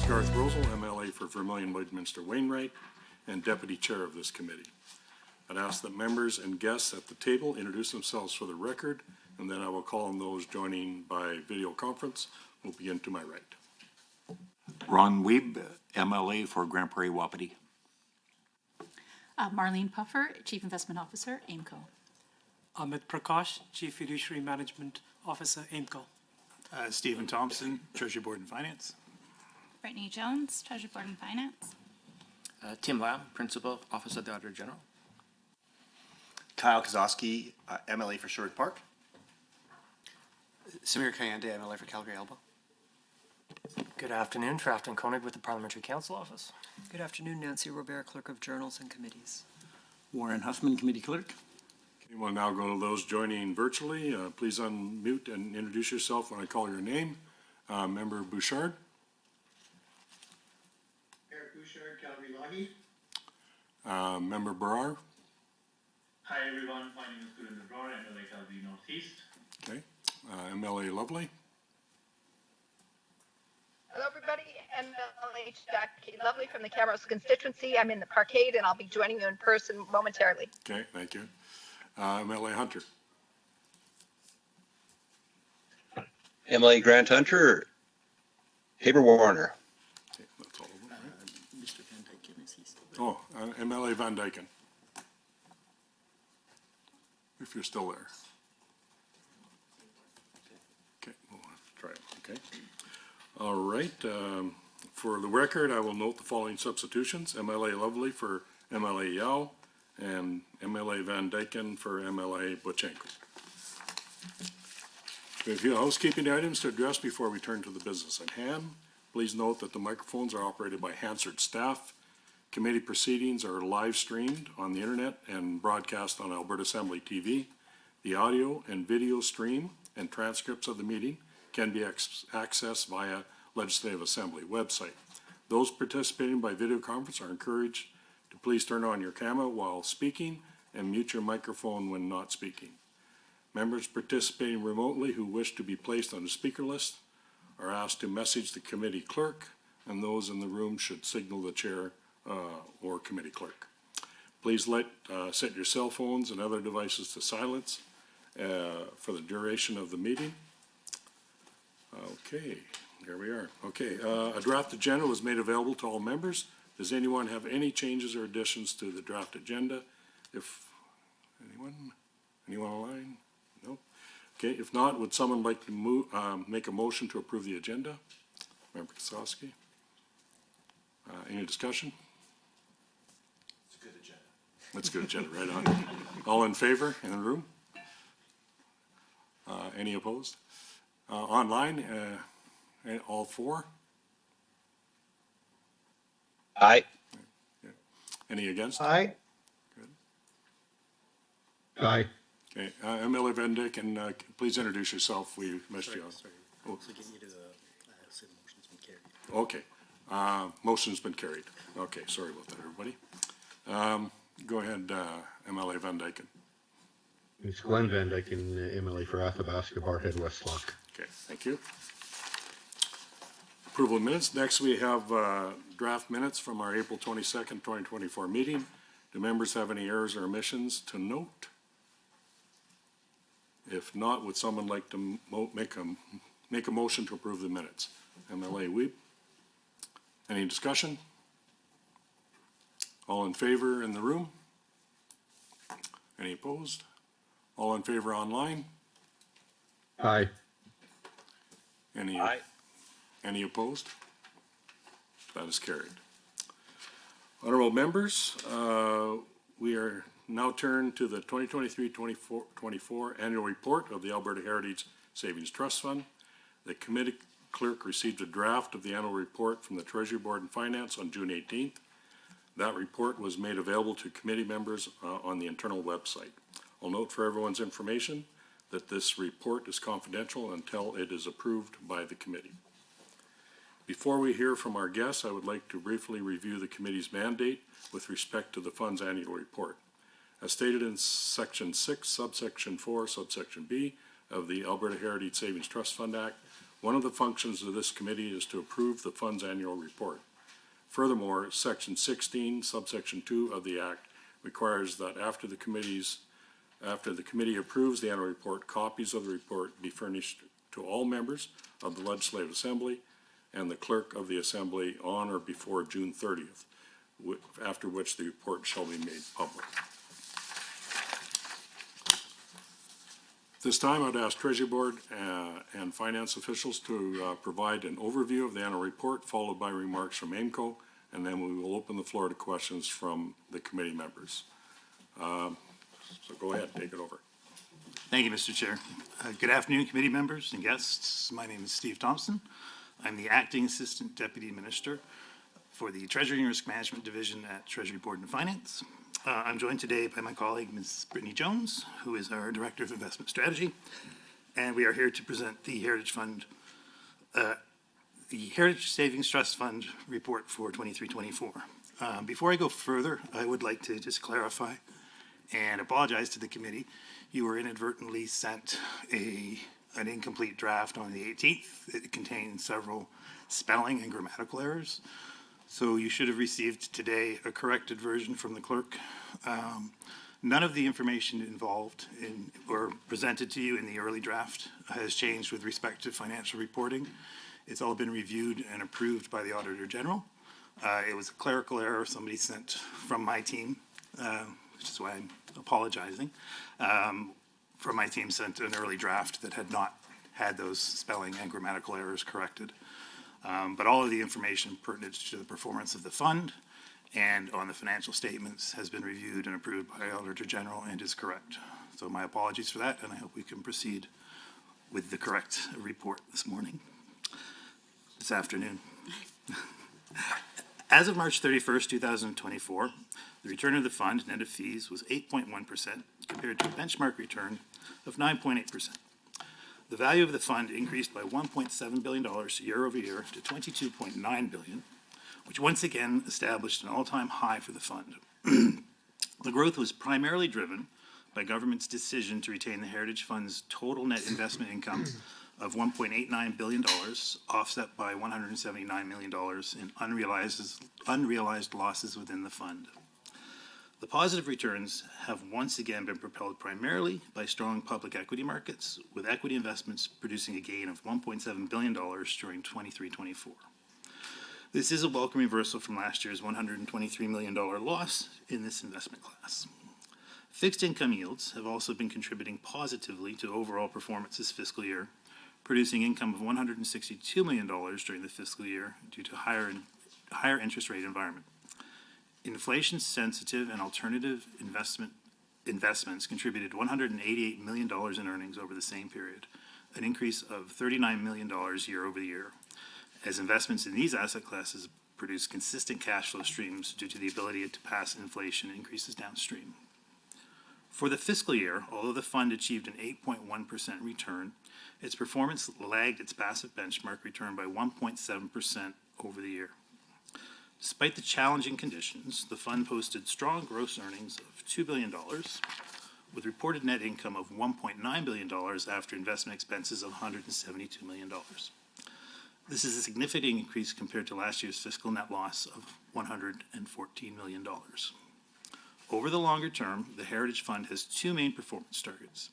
Garth Rosal, MLA for Vermilion Lloydminster Wainwright, and Deputy Chair of this committee. I'd ask that members and guests at the table introduce themselves for the record, and then I will call on those joining by video conference. We'll begin to my right. Ron Weeb, MLA for Grand Prairie Wapiti. Marlene Puffer, Chief Investment Officer, AIMCO. Amit Prakash, Chief Fiduciary Management Officer, AIMCO. Stephen Thompson, Treasury Board and Finance. Brittany Jones, Treasury Board and Finance. Tim Lam, Principal Office of the Auditor General. Kyle Kozowski, MLA for Sherwood Park. Samir Kayande, MLA for Calgary Elbow. Good afternoon, Trafton Koenig with the Parliamentary Council Office. Good afternoon, Nancy Robert, Clerk of Journals and Committees. Warren Huffman, Committee Clerk. Okay, we'll now go to those joining virtually. Please unmute and introduce yourself when I call your name. Member Bouchard. Eric Bouchard, Calgary Lougheed. Member Brar. Hi everyone, my name is Gurinder Brar, MLA Calgary Northeast. Okay. MLA Lovely. Hello everybody, MLA Jackie Lovely from the Camrose constituency. I'm in the Parkade and I'll be joining you in person momentarily. Okay, thank you. MLA Hunter. MLA Grant Hunter, Haber Warner. Okay, that's all of them, right? Mr. Van Dyken, is he still there? MLA Van Dyken. If you're still there. Okay, we'll try it, okay. All right, for the record, I will note the following substitutions. MLA Lovely for MLA Yao and MLA Van Dyken for MLA Bochenko. We have a few housekeeping items to address before we turn to the business at hand. Please note that the microphones are operated by Hansard staff. Committee proceedings are live streamed on the internet and broadcast on Alberta Assembly TV. The audio and video stream and transcripts of the meeting can be accessed via Legislative Assembly website. Those participating by video conference are encouraged to please turn on your camera while speaking and mute your microphone when not speaking. Members participating remotely who wish to be placed on the speaker list are asked to message the committee clerk, and those in the room should signal the chair or committee clerk. Please set your cell phones and other devices to silence for the duration of the meeting. Okay, here we are. Okay, a draft agenda was made available to all members. Does anyone have any changes or additions to the draft agenda? If anyone online? No. Okay, if not, would someone like to make a motion to approve the agenda? Member Kozowski. Any discussion? It's a good agenda. That's a good agenda, right on. All in favor in the room? Any opposed? Online, all four? Aye. Yeah. Any against? Aye. Good. Aye. Okay, MLA Van Dyken, please introduce yourself. We missed you. Sorry. Oh. So getting you to the motion's been carried. Okay, motion's been carried. Okay, sorry about that, everybody. Go ahead, MLA Van Dyken. It's Glenn Van Dyken, MLA for Athabasca, Barhead, West Lock. Okay, thank you. Approval of minutes. Next, we have draft minutes from our April 22nd, 2024 meeting. Do members have any errors or omissions to note? If not, would someone like to make a motion to approve the minutes? MLA Weep. Any discussion? All in favor in the room? Any opposed? All in favor online? Aye. Any opposed? That is carried. Honorable members, we are now turned to the 2023-24 annual report of the Alberta Heritage Savings Trust Fund. The committee clerk received a draft of the annual report from the Treasury Board and Finance on June 18th. That report was made available to committee members on the internal website. I'll note for everyone's information that this report is confidential until it is approved by the committee. Before we hear from our guests, I would like to briefly review the committee's mandate with respect to the fund's annual report. As stated in Section 6, Subsection 4, Subsection B of the Alberta Heritage Savings Trust Fund Act, One of the functions of this committee is to approve the fund's annual report. Furthermore, Section 16, subsection 2 of the Act requires that after the committee approves the annual report, copies of the report be furnished to all members of the Legislative Assembly and the Clerk of the Assembly on or before June 30th, after which the report shall be made public. This time, I'd ask Treasury Board and Finance officials to provide an overview of the annual report, followed by remarks from AIMCO, and then we will open the floor to questions from the committee members. So go ahead, take it over. Thank you, Mr. Chair. Good afternoon, committee members and guests. My name is Steve Thompson. I'm the Acting Assistant Deputy Minister for the Treasury and Risk Management Division at Treasury Board and Finance. I'm joined today by my colleague, Ms. Brittany Jones, who is our Director of Investment Strategy, and we are here to present the Heritage Fund, the Heritage Savings Trust Fund report for 23-24. Before I go further, I would like to just clarify and apologize to the committee. You were inadvertently sent an incomplete draft on the 18th. It contained several spelling and grammatical errors. So you should have received today a corrected version from the clerk. None of the information involved or presented to you in the early draft has changed with respect to financial reporting. It's all been reviewed and approved by the Auditor General. It was a clerical error somebody sent from my team, which is why I'm apologizing. From my team sent an early draft that had not had those spelling and grammatical errors corrected. But all of the information pertinent to the performance of the fund and on the financial statements has been reviewed and approved by Auditor General and is correct. So my apologies for that, and I hope we can proceed with the correct report this afternoon. As of March 31st, 2024, the return of the fund net of fees was 8.1% compared to a benchmark return of 9.8%. The value of the fund increased by $1.7 billion year over year to $22.9 billion, which once again established an all-time high for the fund. The growth was primarily driven by government's decision to retain the Heritage Fund's total net investment income of $1.89 billion, offset by $179 million in unrealized losses within the fund. The positive returns have once again been propelled primarily by strong public equity markets, with equity investments producing a gain of $1.7 billion during 23-24. This is a welcome reversal from last year's $123 million loss in this investment class. Fixed income yields have also been contributing positively to overall performance this fiscal year, producing income of $162 million during the fiscal year due to higher interest rate environment. Inflation-sensitive and alternative investments contributed $188 million in earnings over the same period, an increase of $39 million year over year, as investments in these asset classes produce consistent cash flow streams due to the ability to pass inflation increases downstream. For the fiscal year, although the fund achieved an 8.1% return, its performance lagged its passive benchmark return by 1.7% over the year. Despite the challenging conditions, the fund posted strong gross earnings of $2 billion, with reported net income of $1.9 billion after investment expenses of $172 million. This is a significant increase compared to last year's fiscal net loss of $114 million. Over the longer term, the Heritage Fund has two main performance targets.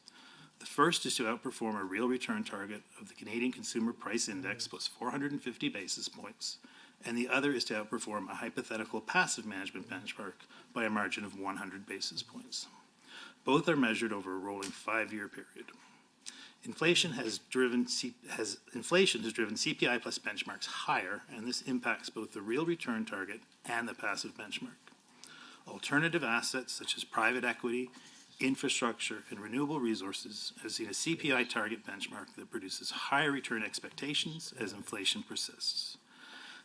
The first is to outperform a real return target of the Canadian Consumer Price Index plus 450 basis points, and the other is to outperform a hypothetical passive management benchmark by a margin of 100 basis points. Both are measured over a rolling 5-year period. Inflation has driven CPI plus benchmarks higher, and this impacts both the real return target and the passive benchmark. Alternative assets such as private equity, infrastructure, and renewable resources have seen a CPI target benchmark that produces higher return expectations as inflation persists.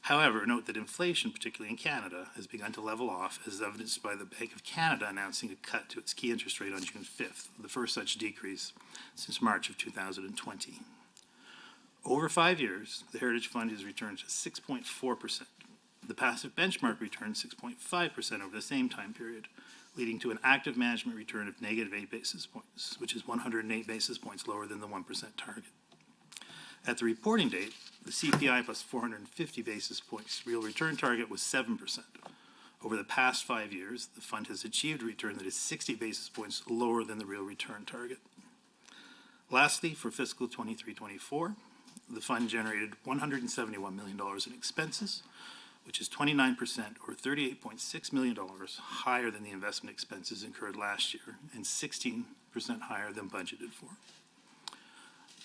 However, note that inflation, particularly in Canada, has begun to level off, as evidenced by the Bank of Canada announcing a cut to its key interest rate on June 5th, the first such decrease since March of 2020. Over 5 years, the Heritage Fund has returned to 6.4%. The passive benchmark returned 6.5% over the same time period, leading to an active management return of negative 8 basis points, which is 108 basis points lower than the 1% target. At the reporting date, the CPI plus 450 basis points real return target was 7%. Over the past 5 years, the fund has achieved a return that is 60 basis points lower than the real return target. Lastly, for fiscal 23-24, the fund generated $171 million in expenses, which is 29% or $38.6 million higher than the investment expenses incurred last year and 16% higher than budgeted for.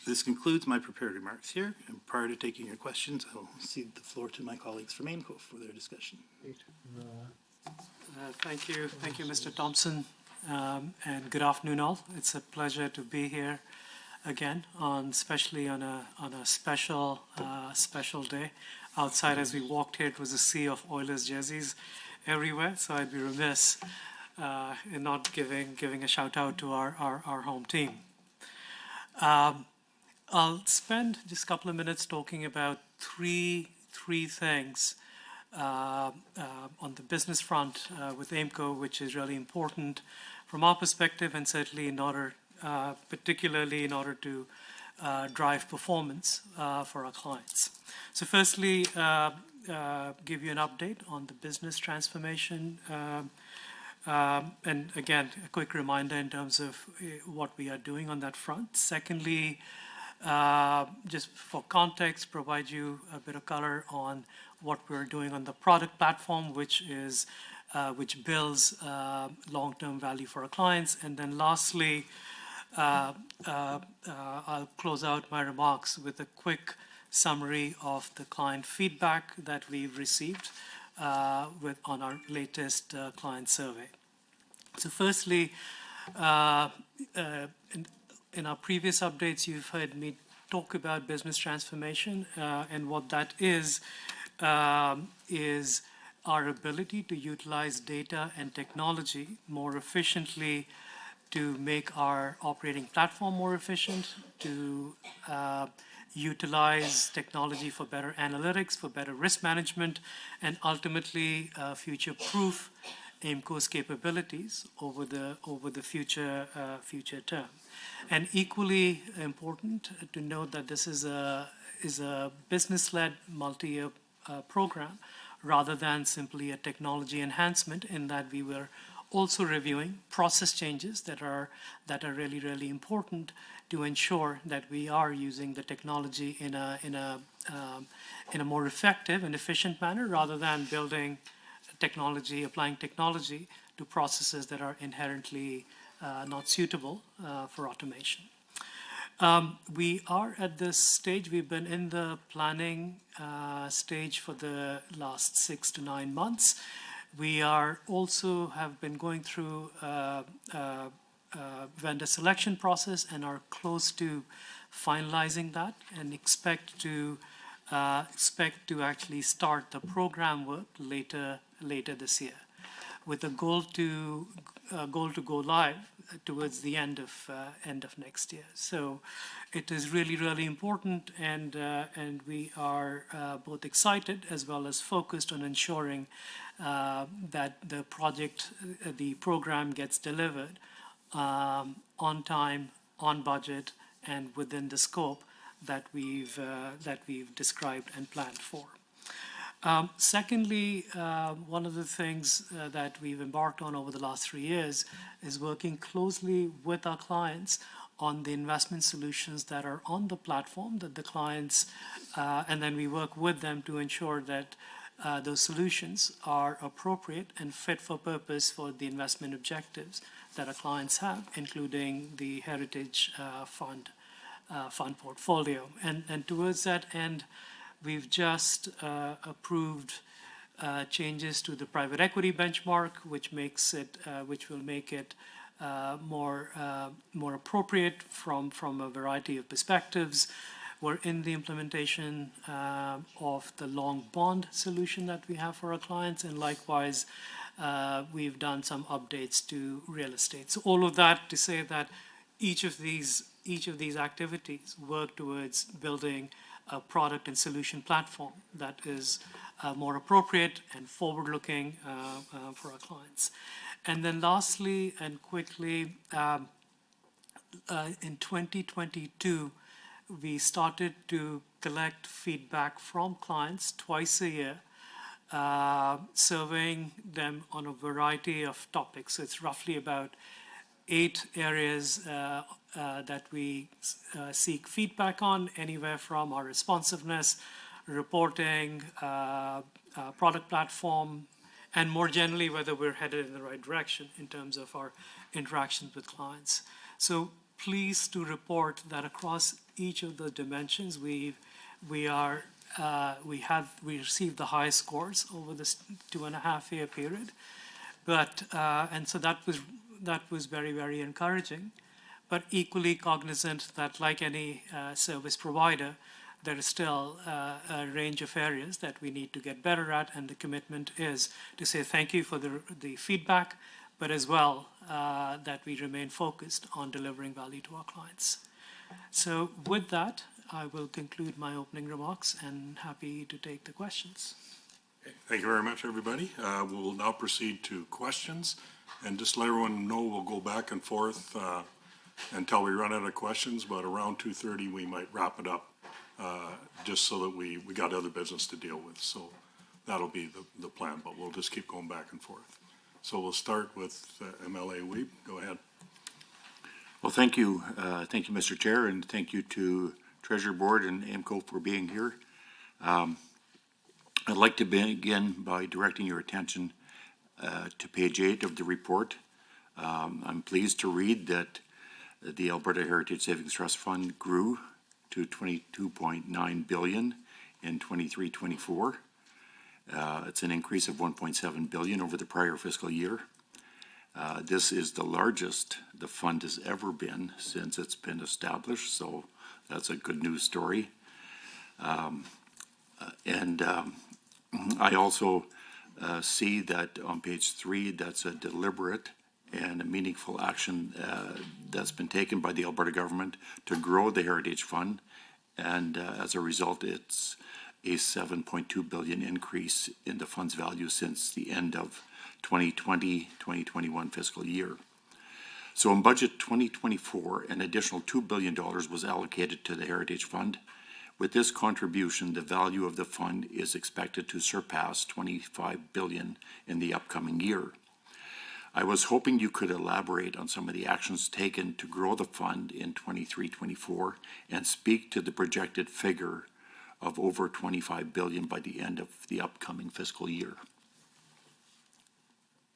This concludes my prepared remarks here, and prior to taking your questions, I will cede the floor to my colleagues from AIMCO for their discussion. Thank you, Mr. Thompson, and good afternoon all. It's a pleasure to be here again, especially on a special day. Outside, as we walked here, it was a sea of Oilers jerseys everywhere, so I'd be remiss in not giving a shout out to our home team. I'll spend just a couple of minutes talking about three things on the business front with AIMCO, which is really important from our perspective, and certainly particularly in order to drive performance for our clients. So firstly, give you an update on the business transformation. And again, a quick reminder in terms of what we are doing on that front. Secondly, just for context, provide you a bit of color on what we're doing on the product platform, which builds long-term value for our clients. And then lastly, I'll close out my remarks with a quick summary of the client feedback that we've received on our latest client survey. So firstly, in our previous updates, you've heard me talk about business transformation, and what that is our ability to utilize data and technology more efficiently to make our operating platform more efficient, to utilize technology for better analytics, for better risk management, and ultimately future-proof AIMCO's capabilities over the future term. And equally important to note that this is a business-led multi-year program rather than simply a technology enhancement, in that we were also reviewing process changes that are really, really important to ensure that we are using the technology in a more effective and efficient manner, rather than applying technology to processes that are inherently not suitable for automation. We are at this stage. We've been in the planning stage for the last 6 to 9 months. We are also have been going through vendor selection process and are close to finalizing that, and expect to actually start the program work later this year, with a goal to go live towards the end of next year. So it is really, really important, and we are both excited as well as focused on ensuring that the program gets delivered on time, on budget, and within the scope that we've described and planned for. Secondly, one of the things that we've embarked on over the last 3 years is working closely with our clients on the investment solutions that are on the platform that the clients, and then we work with them to ensure that those solutions are appropriate and fit for purpose for the investment objectives that our clients have, including the heritage fund portfolio. And towards that end, we've just approved changes to the private equity benchmark, which will make it more appropriate from a variety of perspectives. We're in the implementation of the long bond solution that we have for our clients, and likewise, we've done some updates to real estate. So all of that to say that each of these activities work towards building a product and solution platform that is more appropriate and forward-looking for our clients. And then lastly and quickly, in 2022, we started to collect feedback from clients twice a year, surveying them on a variety of topics. So it's roughly about 8 areas that we seek feedback on, anywhere from our responsiveness, reporting, product platform, and more generally, whether we're headed in the right direction in terms of our interactions with clients. So pleased to report that across each of the dimensions, we received the highest scores over this 2.5-year period. And so that was very, very encouraging, but equally cognizant that, like any service provider, there is still a range of areas that we need to get better at, and the commitment is to say thank you for the feedback, but as well that we remain focused on delivering value to our clients. So with that, I will conclude my opening remarks and happy to take the questions. Thank you very much, everybody. We'll now proceed to questions. And just let everyone know, we'll go back and forth until we run out of questions, but around 2:30 we might wrap it up, just so that we got other business to deal with. So that'll be the plan, but we'll just keep going back and forth. So we'll start with MLA Weeb. Go ahead. Well, thank you. Thank you, Mr. Chair, and thank you to Treasury Board and AIMCO for being here. I'd like to begin by directing your attention to page 8 of the report. I'm pleased to read that the Alberta Heritage Savings Trust Fund grew to $22.9 billion in 23-24. It's an increase of $1.7 billion over the prior fiscal year. This is the largest the fund has ever been since it's been established, so that's a good news story. I also see that on page 3, that's a deliberate and a meaningful action that's been taken by the Alberta government to grow the Heritage Fund, and as a result, it's a $7.2 billion increase in the fund's value since the end of 2020-2021 fiscal year. So in budget 2024, an additional $2 billion was allocated to the Heritage Fund. With this contribution, the value of the fund is expected to surpass $25 billion in the upcoming year. I was hoping you could elaborate on some of the actions taken to grow the fund in 23-24 and speak to the projected figure of over $25 billion by the end of the upcoming fiscal year.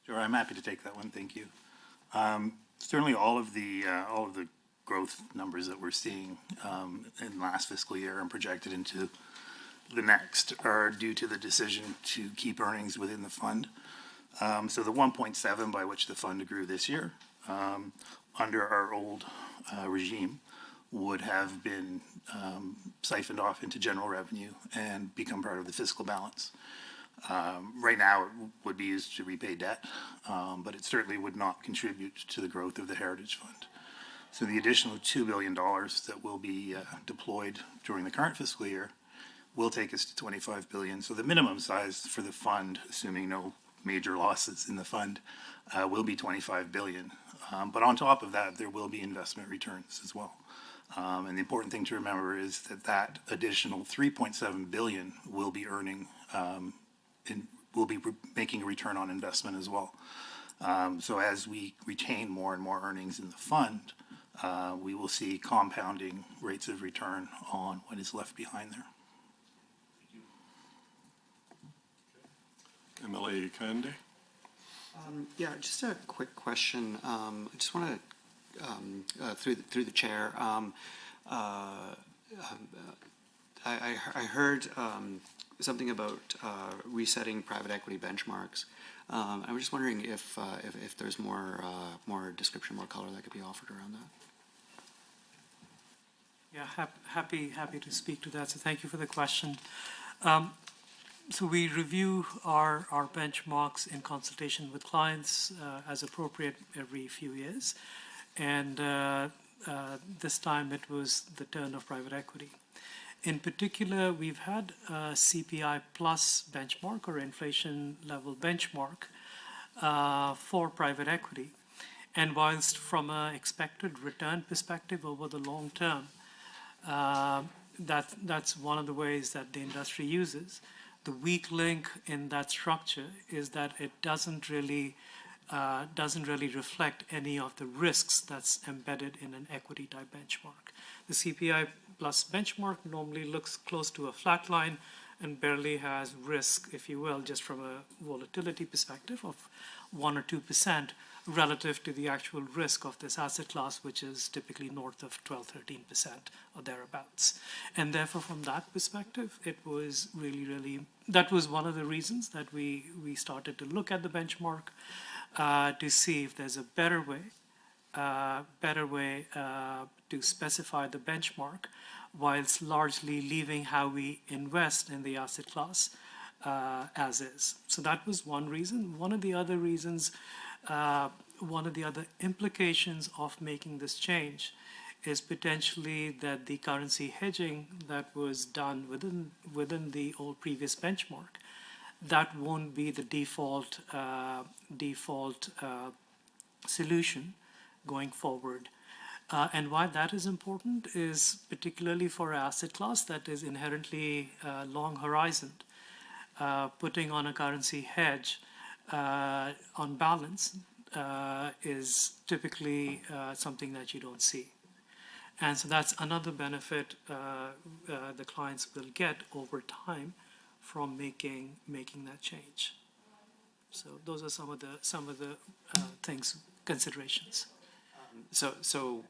Sure, I'm happy to take that one. Thank you. Certainly, all of the growth numbers that we're seeing in last fiscal year and projected into the next are due to the decision to keep earnings within the fund. So the 1.7 by which the fund grew this year, under our old regime, would have been siphoned off into general revenue and become part of the fiscal balance. Right now, it would be used to repay debt, but it certainly would not contribute to the growth of the Heritage Fund. So the additional $2 billion that will be deployed during the current fiscal year will take us to $25 billion. So the minimum size for the fund, assuming no major losses in the fund, will be $25 billion. But on top of that, there will be investment returns as well. And the important thing to remember is that additional $3.7 billion will be earning, will be making a return on investment as well. So as we retain more and more earnings in the fund, we will see compounding rates of return on what is left behind there. MLA Kande. Yeah, just a quick question. I just want to, through the chair, I heard something about resetting private equity benchmarks. I was just wondering if there's more description, more color that could be offered around that. Yeah, happy to speak to that. So thank you for the question. So we review our benchmarks in consultation with clients as appropriate every few years. And this time it was the turn of private equity. In particular, we've had a CPI plus benchmark or inflation level benchmark for private equity. And whilst from an expected return perspective over the long term, That's one of the ways that the industry uses. The weak link in that structure is that it doesn't really reflect any of the risks that's embedded in an equity type benchmark. The CPI plus benchmark normally looks close to a flat line and barely has risk, if you will, just from a volatility perspective of 1 or 2% relative to the actual risk of this asset class, which is typically north of 12, 13% or thereabouts. And therefore, from that perspective, it was really, that was one of the reasons that we started to look at the benchmark to see if there's a better way to specify the benchmark whilst largely leaving how we invest in the asset class as is. So that was one reason. One of the other reasons, one of the other implications of making this change is potentially that the currency hedging that was done within the old previous benchmark, that won't be the default solution going forward. And why that is important is particularly for an asset class that is inherently long horizon. Putting on a currency hedge on balance is typically something that you don't see. And so that's another benefit the clients will get over time from making that change. So those are some of the considerations. So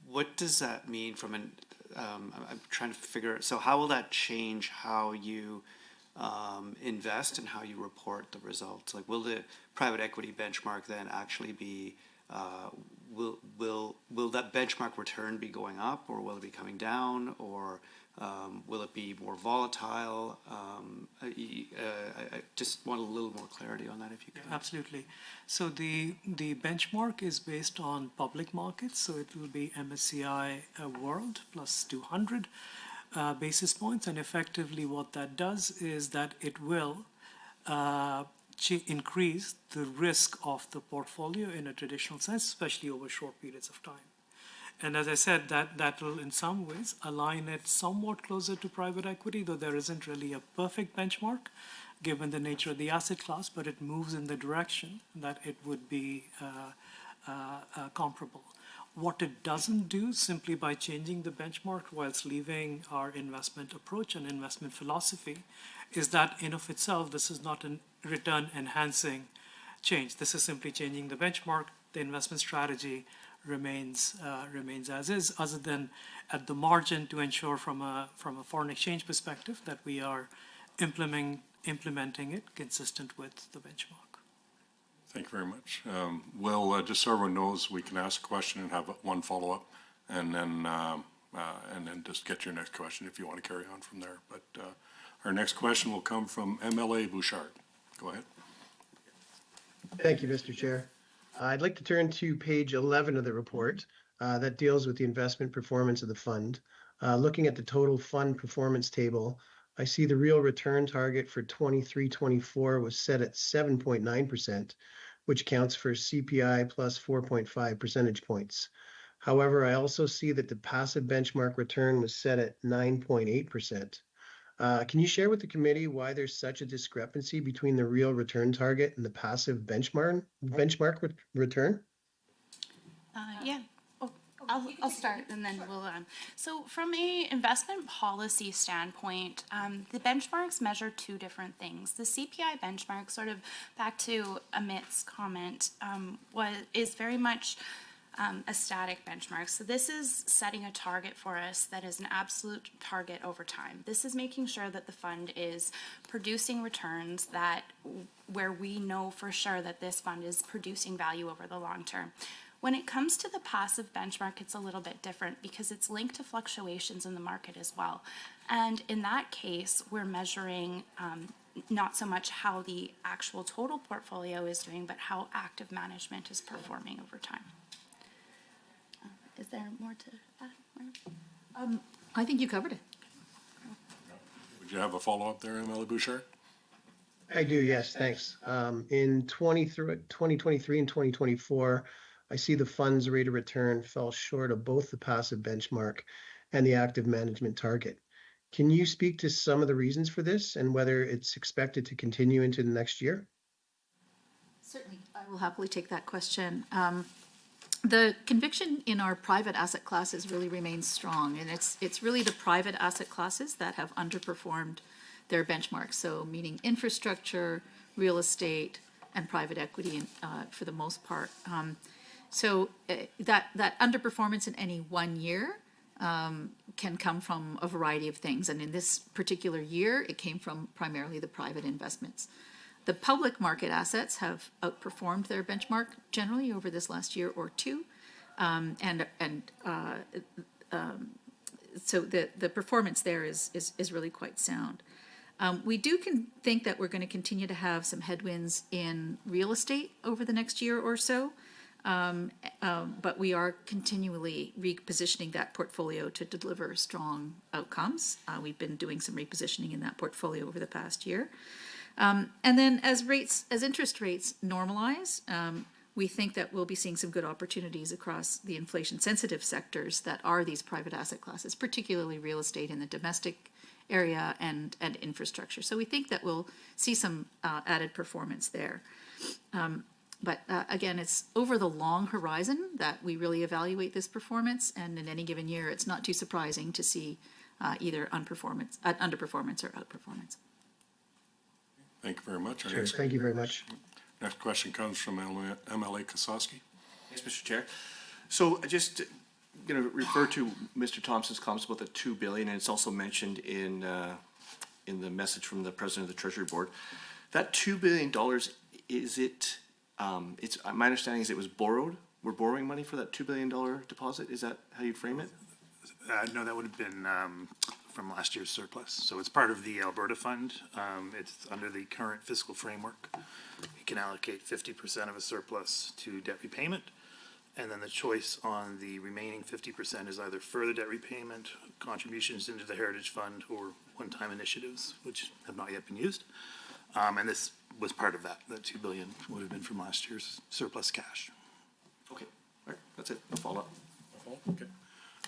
what does that mean from an, I'm trying to figure, so how will that change how you invest and how you report the results? Like, will the private equity benchmark then actually be, will that benchmark return be going up, or will it be coming down, or will it be more volatile? I just want a little more clarity on that, if you could. Absolutely. So the benchmark is based on public markets, so it will be MSCI World plus 200 basis points, and effectively what that does is that it will increase the risk of the portfolio in a traditional sense, especially over short periods of time. And as I said, that will in some ways align it somewhat closer to private equity, though there isn't really a perfect benchmark given the nature of the asset class, but it moves in the direction that it would be comparable. What it doesn't do simply by changing the benchmark whilst leaving our investment approach and investment philosophy is that in of itself, this is not a return enhancing change. This is simply changing the benchmark. The investment strategy remains as is, other than at the margin to ensure from a foreign exchange perspective that we are implementing it consistent with the benchmark. Thank you very much. Will, just so everyone knows, we can ask a question and have one follow-up, and then just get your next question if you want to carry on from there. But our next question will come from MLA Bouchard. Go ahead. Thank you, Mr. Chair. I'd like to turn to page 11 of the report that deals with the investment performance of the fund. Looking at the total fund performance table, I see the real return target for 23-24 was set at 7.9%, which counts for CPI plus 4.5 percentage points. However, I also see that the passive benchmark return was set at 9.8%. Can you share with the committee why there's such a discrepancy between the real return target and the passive benchmark return? Yeah. I'll start and then we'll. So from a investment policy standpoint, the benchmarks measure two different things. The CPI benchmark, sort of back to Amit's comment, is very much a static benchmark. So this is setting a target for us that is an absolute target over time. This is making sure that the fund is producing returns where we know for sure that this fund is producing value over the long term. When it comes to the passive benchmark, it's a little bit different because it's linked to fluctuations in the market as well. And in that case, we're measuring not so much how the actual total portfolio is doing, but how active management is performing over time. Is there more to add? I think you covered it. Would you have a follow-up there, MLA Bouchard? I do, yes, thanks. In 2023 and 2024, I see the fund's rate of return fell short of both the passive benchmark and the active management target. Can you speak to some of the reasons for this and whether it's expected to continue into the next year? Certainly, I will happily take that question. The conviction in our private asset classes really remains strong, and it's really the private asset classes that have underperformed their benchmarks. So, meaning infrastructure, real estate, and private equity, for the most part. That underperformance in any one year can come from a variety of things, and in this particular year, it came from primarily the private investments. The public market assets have outperformed their benchmark generally over this last year or two, so the performance there is really quite sound. We do think that we're going to continue to have some headwinds in real estate over the next year or so, but we are continually repositioning that portfolio to deliver strong outcomes. We've been doing some repositioning in that portfolio over the past year. And then as interest rates normalize, we think that we'll be seeing some good opportunities across the inflation-sensitive sectors that are these private asset classes, particularly real estate in the domestic area and infrastructure. So we think that we'll see some added performance there. But again, it's over the long horizon that we really evaluate this performance, and in any given year, it's not too surprising to see either underperformance or outperformance. Thank you very much. Sure, thank you very much. Next question comes from MLA Kosaski. Thanks, Mr. Chair. So just going to refer to Mr. Thompson's comments about the $2 billion, and it's also mentioned in the message from the President of the Treasury Board. That $2 billion, is it, my understanding is it was borrowed? We're borrowing money for that $2 billion deposit? Is that how you frame it? No, that would have been from last year's surplus. So it's part of the Alberta Fund. It's under the current fiscal framework. You can allocate 50% of a surplus to debt repayment, and then the choice on the remaining 50% is either further debt repayment, contributions into the Heritage Fund, or one-time initiatives, which have not yet been used. And this was part of that. That $2 billion would have been from last year's surplus cash. Okay, all right, that's it. No follow-up. Okay.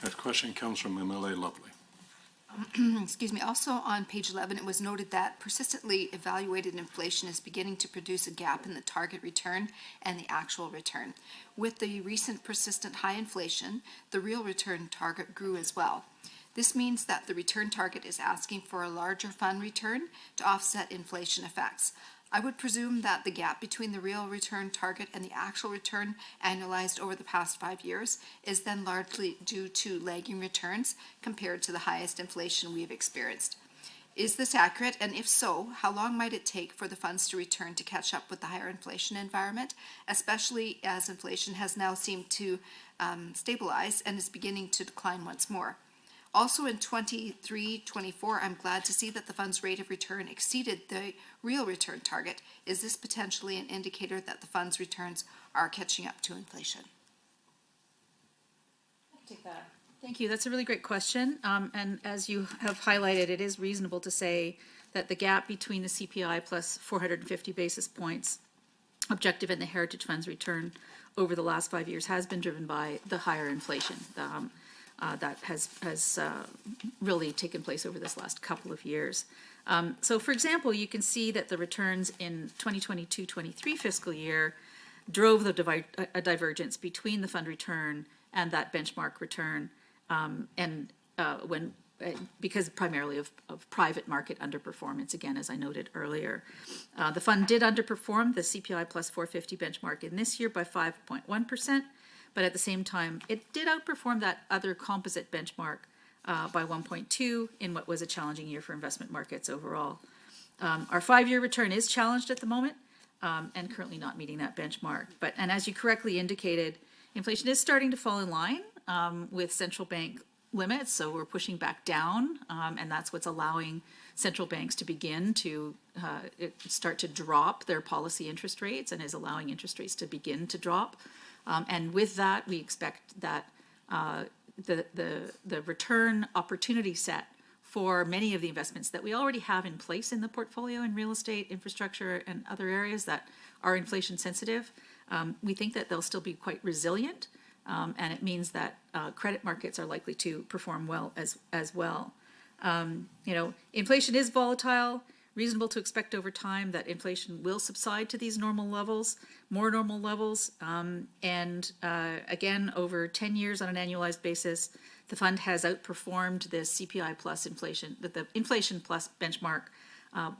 Next question comes from MLA Lovely. Excuse me. Also on page 11, it was noted that persistently evaluated inflation is beginning to produce a gap in the target return and the actual return. With the recent persistent high inflation, the real return target grew as well. This means that the return target is asking for a larger fund return to offset inflation effects. I would presume that the gap between the real return target and the actual return annualized over the past 5 years is then largely due to lagging returns compared to the highest inflation we've experienced. Is this accurate? And if so, how long might it take for the funds to return to catch up with the higher inflation environment, especially as inflation has now seemed to stabilize and is beginning to decline once more? Also in 23-24, I'm glad to see that the fund's rate of return exceeded the real return target. Is this potentially an indicator that the fund's returns are catching up to inflation? I'll take that. Thank you. That's a really great question. And as you have highlighted, it is reasonable to say that the gap between the CPI plus 450 basis points objective and the Heritage Fund's return over the last 5 years has been driven by the higher inflation. That has really taken place over this last couple of years. So, for example, you can see that the returns in 2022-23 fiscal year drove a divergence between the fund return and that benchmark return, because primarily of private market underperformance, again, as I noted earlier. The fund did underperform the CPI plus 450 benchmark in this year by 5.1%. But at the same time, it did outperform that other composite benchmark by 1.2 in what was a challenging year for investment markets overall. Our 5-year return is challenged at the moment and currently not meeting that benchmark. And as you correctly indicated, inflation is starting to fall in line with central bank limits, so we're pushing back down, and that's what's allowing central banks to begin to start to drop their policy interest rates and is allowing interest rates to begin to drop. And with that, we expect that the return opportunity set for many of the investments that we already have in place in the portfolio in real estate, infrastructure, and other areas that are inflation sensitive, we think that they'll still be quite resilient And it means that credit markets are likely to perform well as well. Inflation is volatile. Reasonable to expect over time that inflation will subside to these normal levels, more normal levels. Again, over 10 years on an annualized basis, the fund has outperformed the CPI plus inflation, the inflation plus benchmark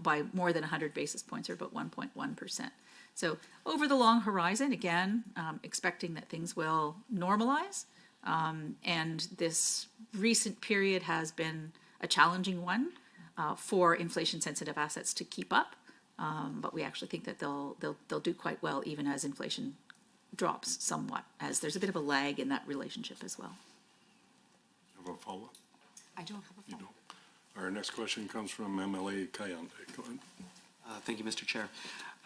by more than 100 basis points, or about 1.1%. So over the long horizon, again, expecting that things will normalize. And this recent period has been a challenging one for inflation-sensitive assets to keep up, but we actually think that they'll do quite well even as inflation drops somewhat, as there's a bit of a lag in that relationship as well. Have a follow-up? I don't have a follow-up. Our next question comes from MLA Kayande. Go ahead. Thank you, Mr. Chair.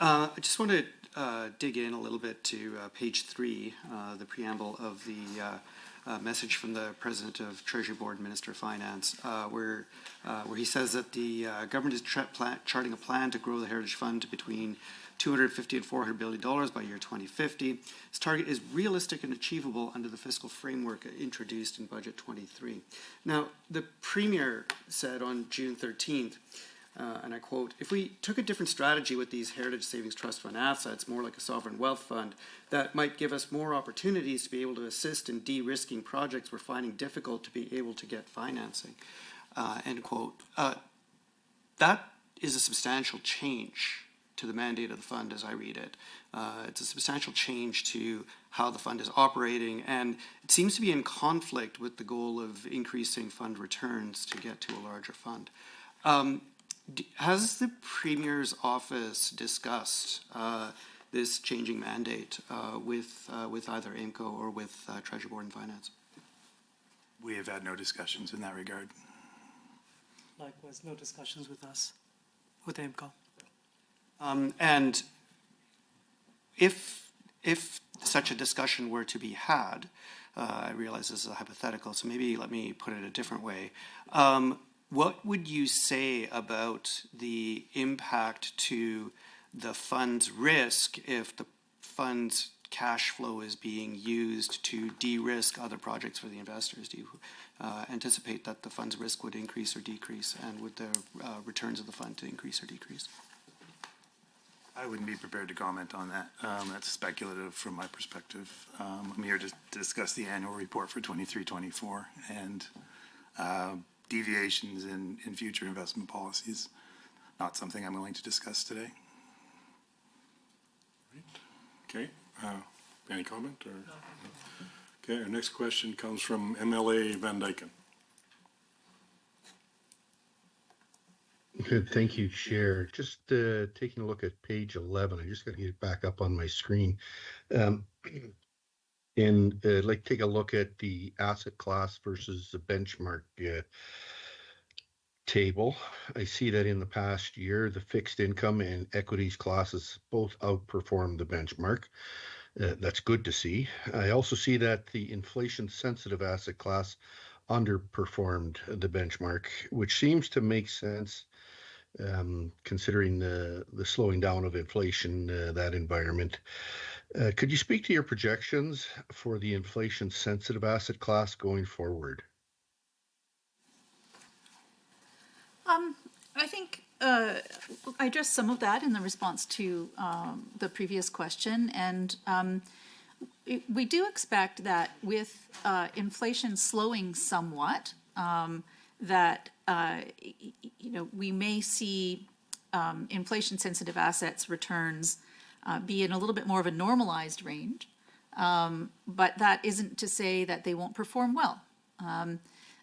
I just want to dig in a little bit to page 3, the preamble of the message from the President of Treasury Board, Minister of Finance, where he says that the government is charting a plan to grow the Heritage Fund to between $250 and $400 billion by year 2050. This target is realistic and achievable under the fiscal framework introduced in Budget 23. Now, the Premier said on June 13th, and I quote, "If we took a different strategy with these Heritage Savings Trust Fund assets, more like a sovereign wealth fund, that might give us more opportunities to be able to assist in de-risking projects we're finding difficult to be able to get financing." End quote. That is a substantial change to the mandate of the fund as I read it. It's a substantial change to how the fund is operating, and it seems to be in conflict with the goal of increasing fund returns to get to a larger fund. Has the Premier's office discussed this changing mandate with either AIMCO or with Treasury Board and Finance? We have had no discussions in that regard. Likewise, no discussions with us, with AIMCO. And if such a discussion were to be had, I realize this is a hypothetical, so maybe let me put it a different way. What would you say about the impact to the fund's risk if the fund's cash flow is being used to de-risk other projects for the investors? Do you anticipate that the fund's risk would increase or decrease, and would the returns of the fund to increase or decrease? I wouldn't be prepared to comment on that. That's speculative from my perspective. I'm here to discuss the annual report for 23-24 and deviations in future investment policies. Not something I'm willing to discuss today. Okay. Any comment? Or? Okay. Our next question comes from MLA Van Dyken. Good, thank you, Chair. Just taking a look at page 11. I just got to get back up on my screen. And I'd like to take a look at the asset class versus the benchmark table. I see that in the past year, the fixed income and equities classes both outperformed the benchmark. That's good to see. I also see that the inflation-sensitive asset class underperformed the benchmark, which seems to make sense considering the slowing down of inflation, that environment. Could you speak to your projections for the inflation-sensitive asset class going forward? I think I addressed some of that in the response to the previous question, and we do expect that with inflation slowing somewhat, that we may see inflation-sensitive assets returns be in a little bit more of a normalized range, but that isn't to say that they won't perform well.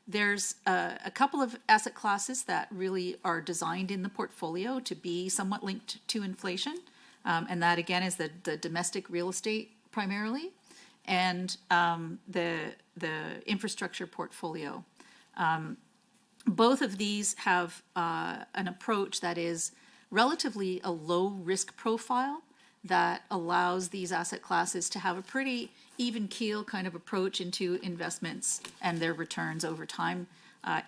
There's a couple of asset classes that really are designed in the portfolio to be somewhat linked to inflation, and that again is the domestic real estate primarily, and the infrastructure portfolio. Both of these have an approach that is relatively a low risk profile that allows these asset classes to have a pretty even keel kind of approach into investments and their returns over time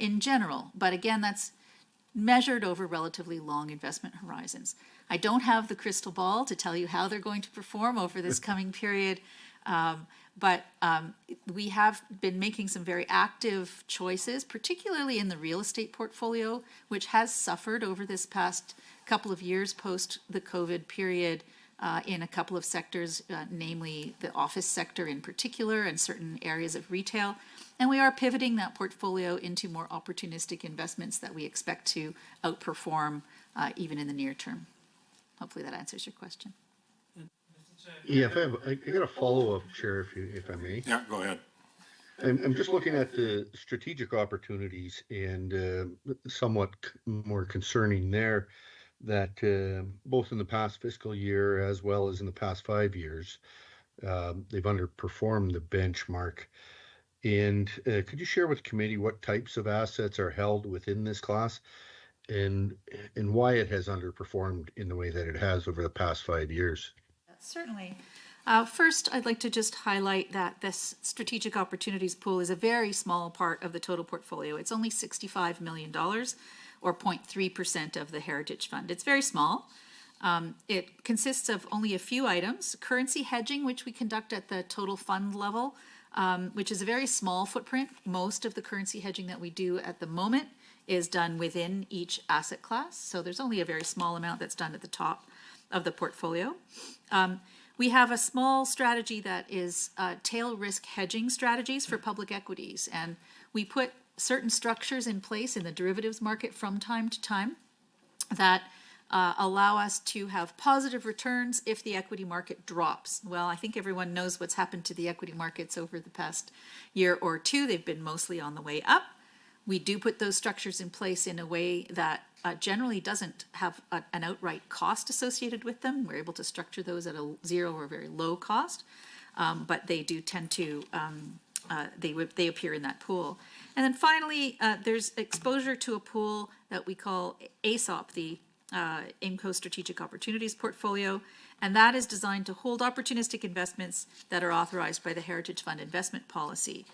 in general. But again, that's measured over relatively long investment horizons. I don't have the crystal ball to tell you how they're going to perform over this coming period. But we have been making some very active choices, particularly in the real estate portfolio, which has suffered over this past couple of years post the COVID period in a couple of sectors, namely the office sector in particular and certain areas of retail. And we are pivoting that portfolio into more opportunistic investments that we expect to outperform even in the near term. Hopefully that answers your question. Yeah, I got a follow-up, Chair, if I may. Yeah, go ahead. I'm just looking at the strategic opportunities and somewhat more concerning there that both in the past fiscal year as well as in the past 5 years, they've underperformed the benchmark. And could you share with the committee what types of assets are held within this class and why it has underperformed in the way that it has over the past 5 years? Certainly. First, I'd like to just highlight that this strategic opportunities pool is a very small part of the total portfolio. It's only $65 million or 0.3% of the Heritage Fund. It's very small. It consists of only a few items: currency hedging, which we conduct at the total fund level, which is a very small footprint. Most of the currency hedging that we do at the moment is done within each asset class. So there's only a very small amount that's done at the top of the portfolio. We have a small strategy that is tail risk hedging strategies for public equities. And we put certain structures in place in the derivatives market from time to time that allow us to have positive returns if the equity market drops. Well, I think everyone knows what's happened to the equity markets over the past year or two. They've been mostly on the way up. We do put those structures in place in a way that generally doesn't have an outright cost associated with them. We're able to structure those at a zero or very low cost, but they do tend to, they appear in that pool. And then finally, there's exposure to a pool that we call ASOP, the AIMCO Strategic Opportunities Portfolio, and that is designed to hold opportunistic investments that are authorized by the Heritage Fund investment policy.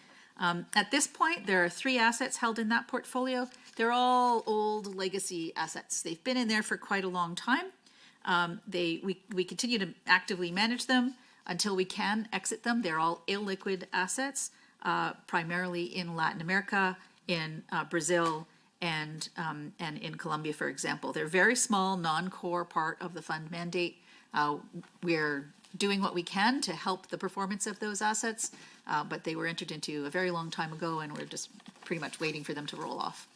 At this point, there are 3 assets held in that portfolio. They're all old legacy assets. They've been in there for quite a long time. We continue to actively manage them until we can exit them. They're all illiquid assets, primarily in Latin America, in Brazil, and in Colombia, for example. They're very small, non-core part of the fund mandate. We're doing what we can to help the performance of those assets, but they were entered into a very long time ago, and we're just pretty much waiting for them to roll off.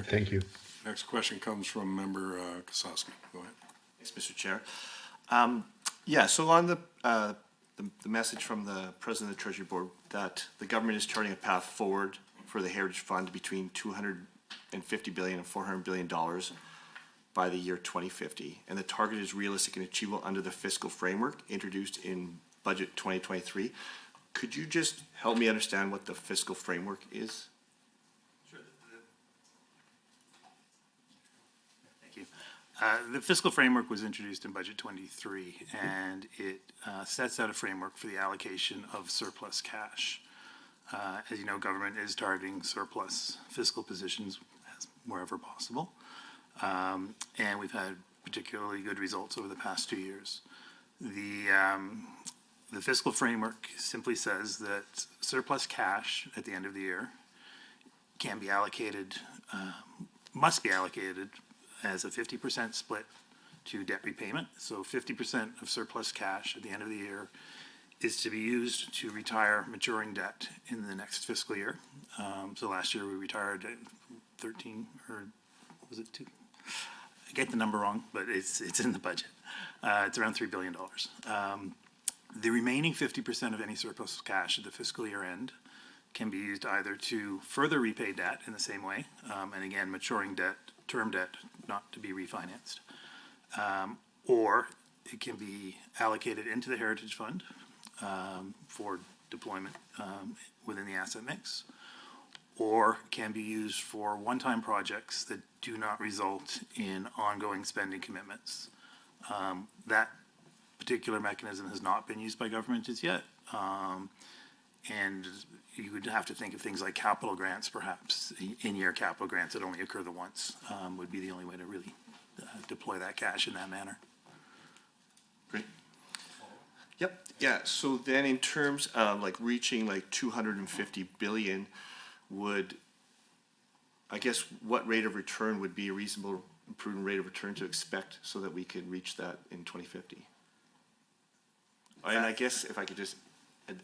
Thank you. Next question comes from Member Kosaski. Go ahead. Thanks, Mr. Chair. Yeah, so on the message from the President of the Treasury Board that the government is charting a path forward for the Heritage Fund between $250 billion and $400 billion by the year 2050, and the target is realistic and achievable under the fiscal framework introduced in Budget 2023. Could you just help me understand what the fiscal framework is? Sure. Thank you. The fiscal framework was introduced in Budget 23, and it sets out a framework for the allocation of surplus cash. As you know, government is targeting surplus fiscal positions wherever possible. And we've had particularly good results over the past 2 years. The fiscal framework simply says that surplus cash at the end of the year can be allocated, must be allocated as a 50% split to debt repayment. So 50% of surplus cash at the end of the year is to be used to retire maturing debt in the next fiscal year. So last year we retired 13, or was it 2? I get the number wrong, but it's in the budget. It's around $3 billion. The remaining 50% of any surplus cash at the fiscal year end can be used either to further repay debt in the same way, and again, maturing debt, term debt, not to be refinanced, or it can be allocated into the Heritage Fund for deployment within the asset mix, or can be used for one-time projects that do not result in ongoing spending commitments. That particular mechanism has not been used by government as yet, and you would have to think of things like capital grants, perhaps in-year capital grants that only occur the once would be the only way to really deploy that cash in that manner. Great. Yep, yeah, so then in terms of like reaching like 250 billion, would, I guess, what rate of return would be a reasonable, prudent rate of return to expect so that we could reach that in 2050? And I guess if I could just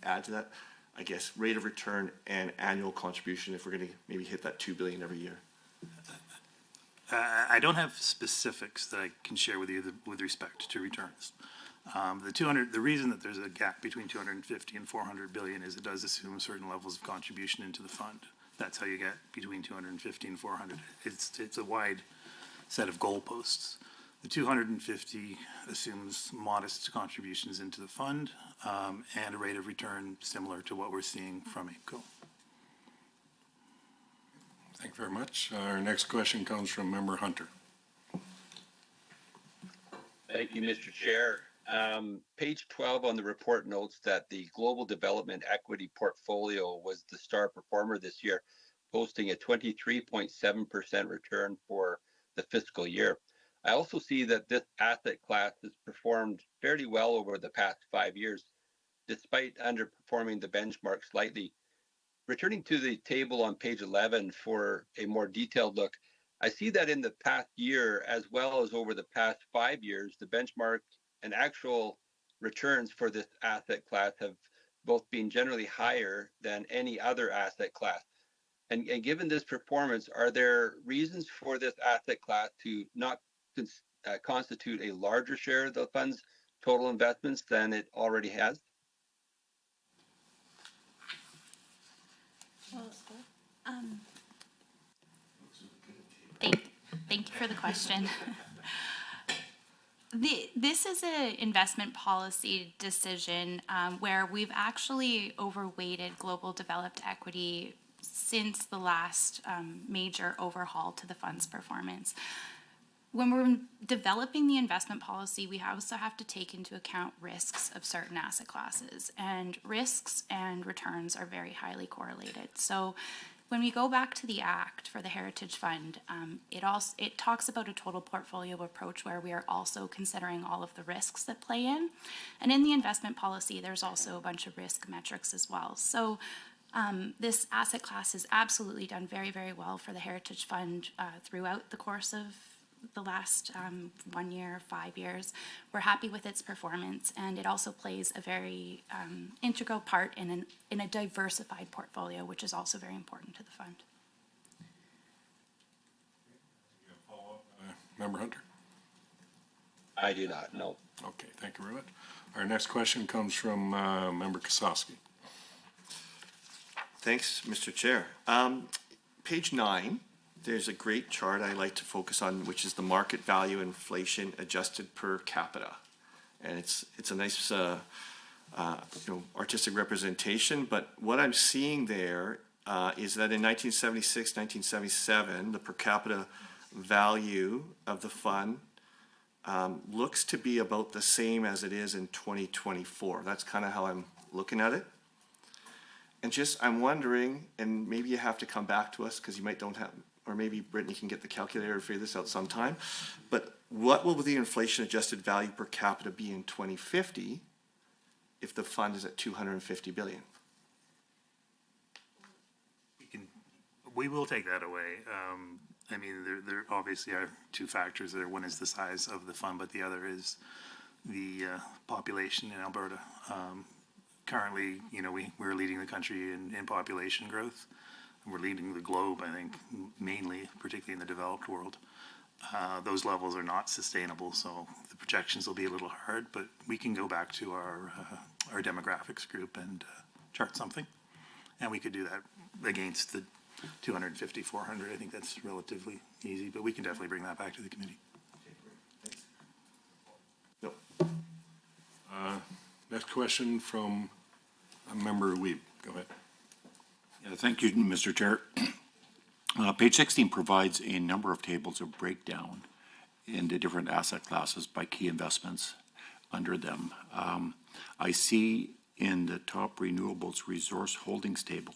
add to that, I guess rate of return and annual contribution if we're gonna maybe hit that 2 billion every year. I don't have specifics that I can share with you with respect to returns. The reason that there's a gap between 250 and 400 billion is it does assume certain levels of contribution into the fund. That's how you get between 250 and 400. It's a wide set of goalposts. The 250 assumes modest contributions into the fund and a rate of return similar to what we're seeing from AIMCO. Thank you very much. Our next question comes from Member Hunter. Thank you, Mr. Chair. Page 12 on the report notes that the Global Development Equity Portfolio was the star performer this year, posting a 23.7% return for the fiscal year. I also see that this asset class has performed fairly well over the past 5 years, despite underperforming the benchmark slightly. Returning to the table on page 11 for a more detailed look, I see that in the past year, as well as over the past 5 years, the benchmark and actual returns for this asset class have both been generally higher than any other asset class. And given this performance, are there reasons for this asset class to not constitute a larger share of the fund's total investments than it already has? Thank you for the question. This is an investment policy decision where we've actually overweighted global developed equity since the last major overhaul to the fund's performance. When we're developing the investment policy, we also have to take into account risks of certain asset classes, and risks and returns are very highly correlated. So when we go back to the Act for the Heritage Fund, it talks about a total portfolio approach where we are also considering all of the risks that play in. And in the investment policy, there's also a bunch of risk metrics as well. So this asset class has absolutely done very, very well for the Heritage Fund throughout the course of the last 1 year, 5 years. We're happy with its performance, and it also plays a very integral part in a diversified portfolio, which is also very important to the fund. Member Hunter? I do not, no. Okay, thank you very much. Our next question comes from Member Kosowski. Thanks, Mr. Chair. Page 9. There's a great chart I like to focus on, which is the market value inflation adjusted per capita. And it's a nice artistic representation, but what I'm seeing there is that in 1976, 1977, the per capita value of the fund looks to be about the same as it is in 2024. That's kind of how I'm looking at it. And just, I'm wondering, and maybe you have to come back to us because you might don't have, or maybe Brittany can get the calculator to figure this out sometime, but what will the inflation adjusted value per capita be in 2050 if the fund is at 250 billion? We will take that away. I mean, there obviously are two factors there. One is the size of the fund, but the other is the population in Alberta. Currently, we're leading the country in population growth. We're leading the globe, I think, mainly, particularly in the developed world. Those levels are not sustainable, so the projections will be a little hard, but we can go back to our demographics group and chart something. And we could do that against the 250, 400. I think that's relatively easy, but we can definitely bring that back to the committee. Next question from Member Weeb. Go ahead. Yeah, thank you, Mr. Chair. Page 16 provides a number of tables of breakdown in the different asset classes by key investments under them. I see in the top renewables resource holdings table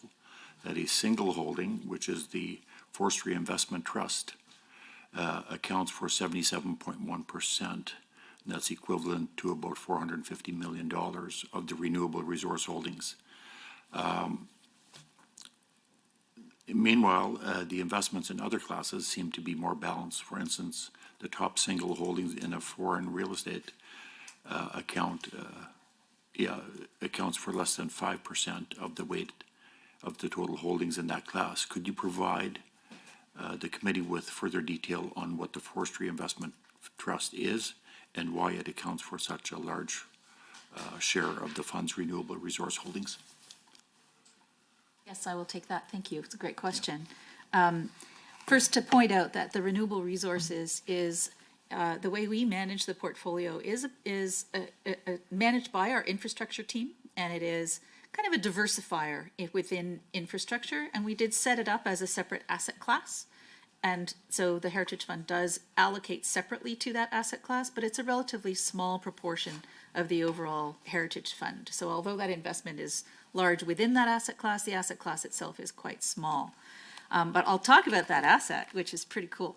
that a single holding, which is the Forestry Investment Trust, accounts for 77.1%. That's equivalent to about $450 million of the renewable resource holdings. Meanwhile, the investments in other classes seem to be more balanced. For instance, the top single holdings in a foreign real estate accounts for less than 5% of the weight of the total holdings in that class. Could you provide the committee with further detail on what the Forestry Investment Trust is and why it accounts for such a large share of the fund's renewable resource holdings? Yes, I will take that. Thank you. It's a great question. First, to point out that the renewable resources is the way we manage the portfolio is managed by our infrastructure team, and it is kind of a diversifier within infrastructure. And we did set it up as a separate asset class. And so the Heritage Fund does allocate separately to that asset class, but it's a relatively small proportion of the overall Heritage Fund. So although that investment is large within that asset class, the asset class itself is quite small. But I'll talk about that asset, which is pretty cool.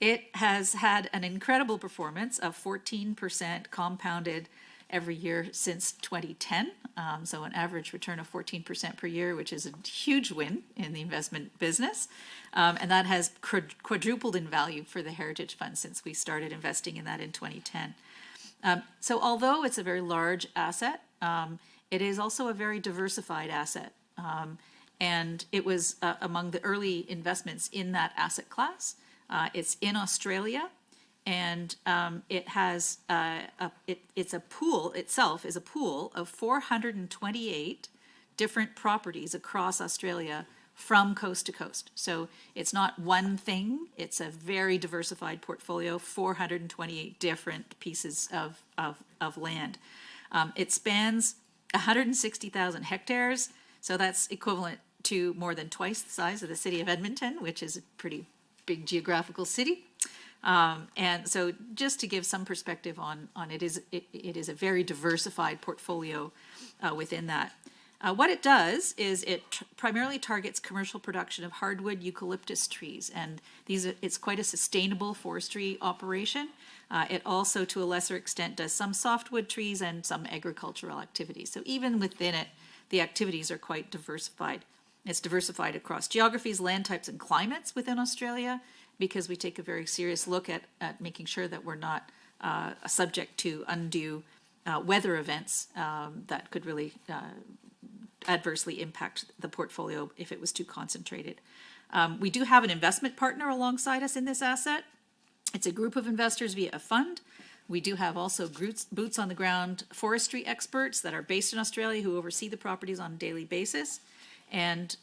It has had an incredible performance of 14% compounded every year since 2010. So an average return of 14% per year, which is a huge win in the investment business. And that has quadrupled in value for the Heritage Fund since we started investing in that in 2010. So although it's a very large asset, it is also a very diversified asset. And it was among the early investments in that asset class. It's in Australia, and it has it's a pool itself is a pool of 428 different properties across Australia from coast to coast. So it's not one thing; it's a very diversified portfolio, 428 different pieces of land. It spans 160,000 hectares, so that's equivalent to more than twice the size of the city of Edmonton, which is a pretty big geographical city. And so just to give some perspective on it is a very diversified portfolio within that. What it does is it primarily targets commercial production of hardwood eucalyptus trees, and it's quite a sustainable forestry operation. It also, to a lesser extent, does some softwood trees and some agricultural activities. So even within it, the activities are quite diversified. It's diversified across geographies, land types, and climates within Australia, because we take a very serious look at making sure that we're not subject to undue weather events that could really adversely impact the portfolio if it was too concentrated. We do have an investment partner alongside us in this asset. It's a group of investors via a fund. We do have also boots on the ground forestry experts that are based in Australia who oversee the properties on a daily basis. And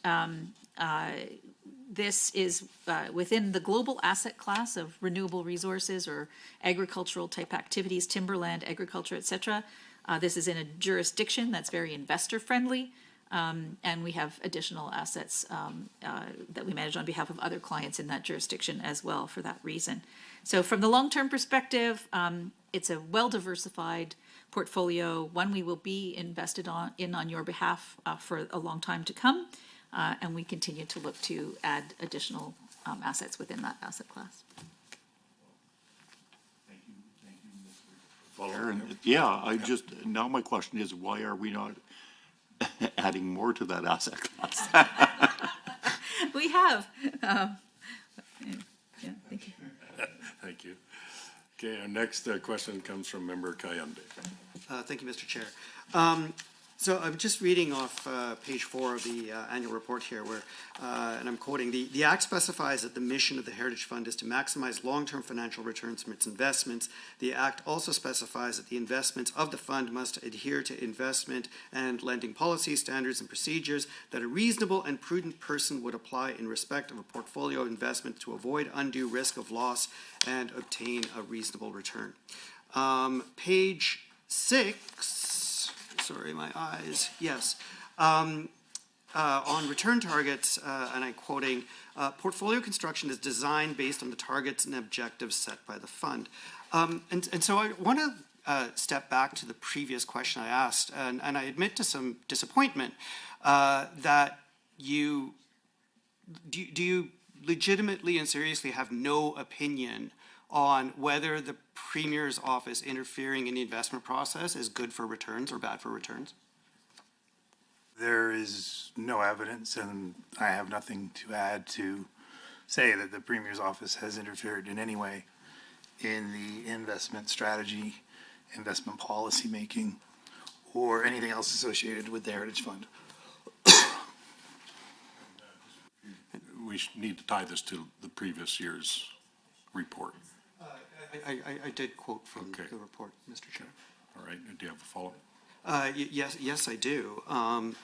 this is within the global asset class of renewable resources or agricultural type activities, timberland, agriculture, etc. This is in a jurisdiction that's very investor friendly. And we have additional assets that we manage on behalf of other clients in that jurisdiction as well for that reason. So from the long-term perspective, it's a well-diversified portfolio, one we will be invested in on your behalf for a long time to come. And we continue to look to add additional assets within that asset class. Aaron, yeah, now my question is, why are we not adding more to that asset class? We have. Yeah, thank you. Thank you. Okay, our next question comes from Member Kayande. Thank you, Mr. Chair. So I'm just reading off page 4 of the annual report here, where, and I'm quoting, the Act specifies that the mission of the Heritage Fund is to maximize long-term financial returns from its investments. The Act also specifies that the investments of the fund must adhere to investment and lending policy standards and procedures that a reasonable and prudent person would apply in respect of a portfolio investment to avoid undue risk of loss and obtain a reasonable return. Page 6. Sorry, my eyes. Yes. On return targets, and I'm quoting, portfolio construction is designed based on the targets and objectives set by the fund. And so I want to step back to the previous question I asked, and I admit to some disappointment that do you legitimately and seriously have no opinion on whether the Premier's office interfering in the investment process is good for returns or bad for returns? There is no evidence, and I have nothing to add to say that the Premier's office has interfered in any way in the investment strategy, investment policy making, or anything else associated with the Heritage Fund. We need to tie this to the previous year's report. I did quote from Okay. the report, Mr. Chair. All right, do you have a follow-up? Yes, I do. And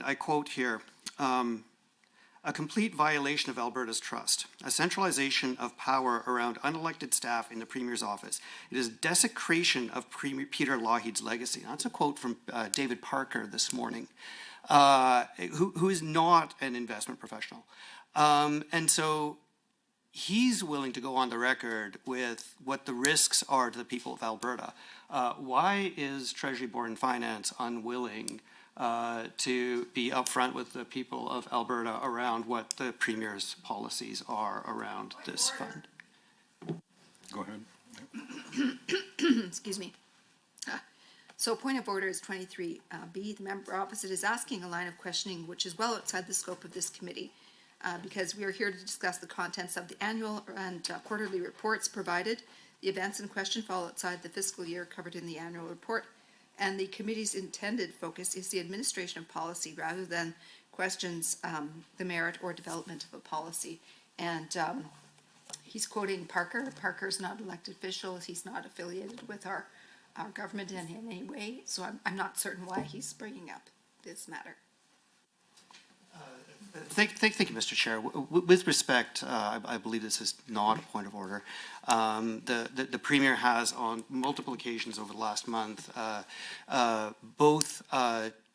I quote here, a complete violation of Alberta's trust, a centralization of power around unelected staff in the Premier's office. It is desecration of Premier Peter Lougheed's legacy. That's a quote from David Parker this morning, who is not an investment professional. And so he's willing to go on the record with what the risks are to the people of Alberta. Why is Treasury Board and Finance unwilling to be upfront with the people of Alberta around what the Premier's policies are around this fund? Go ahead. Excuse me. So point of order is 23B. The member opposite is asking a line of questioning which is well outside the scope of this committee, because we are here to discuss the contents of the annual and quarterly reports provided. The events in question fall outside the fiscal year covered in the annual report, and the committee's intended focus is the administration of policy rather than questions the merit or development of a policy. And he's quoting Parker. Parker's not an elected official. He's not affiliated with our government in any way, so I'm not certain why he's bringing up this matter. Thank you, Mr. Chair. With respect, I believe this is not a point of order. The Premier has on multiple occasions over the last month both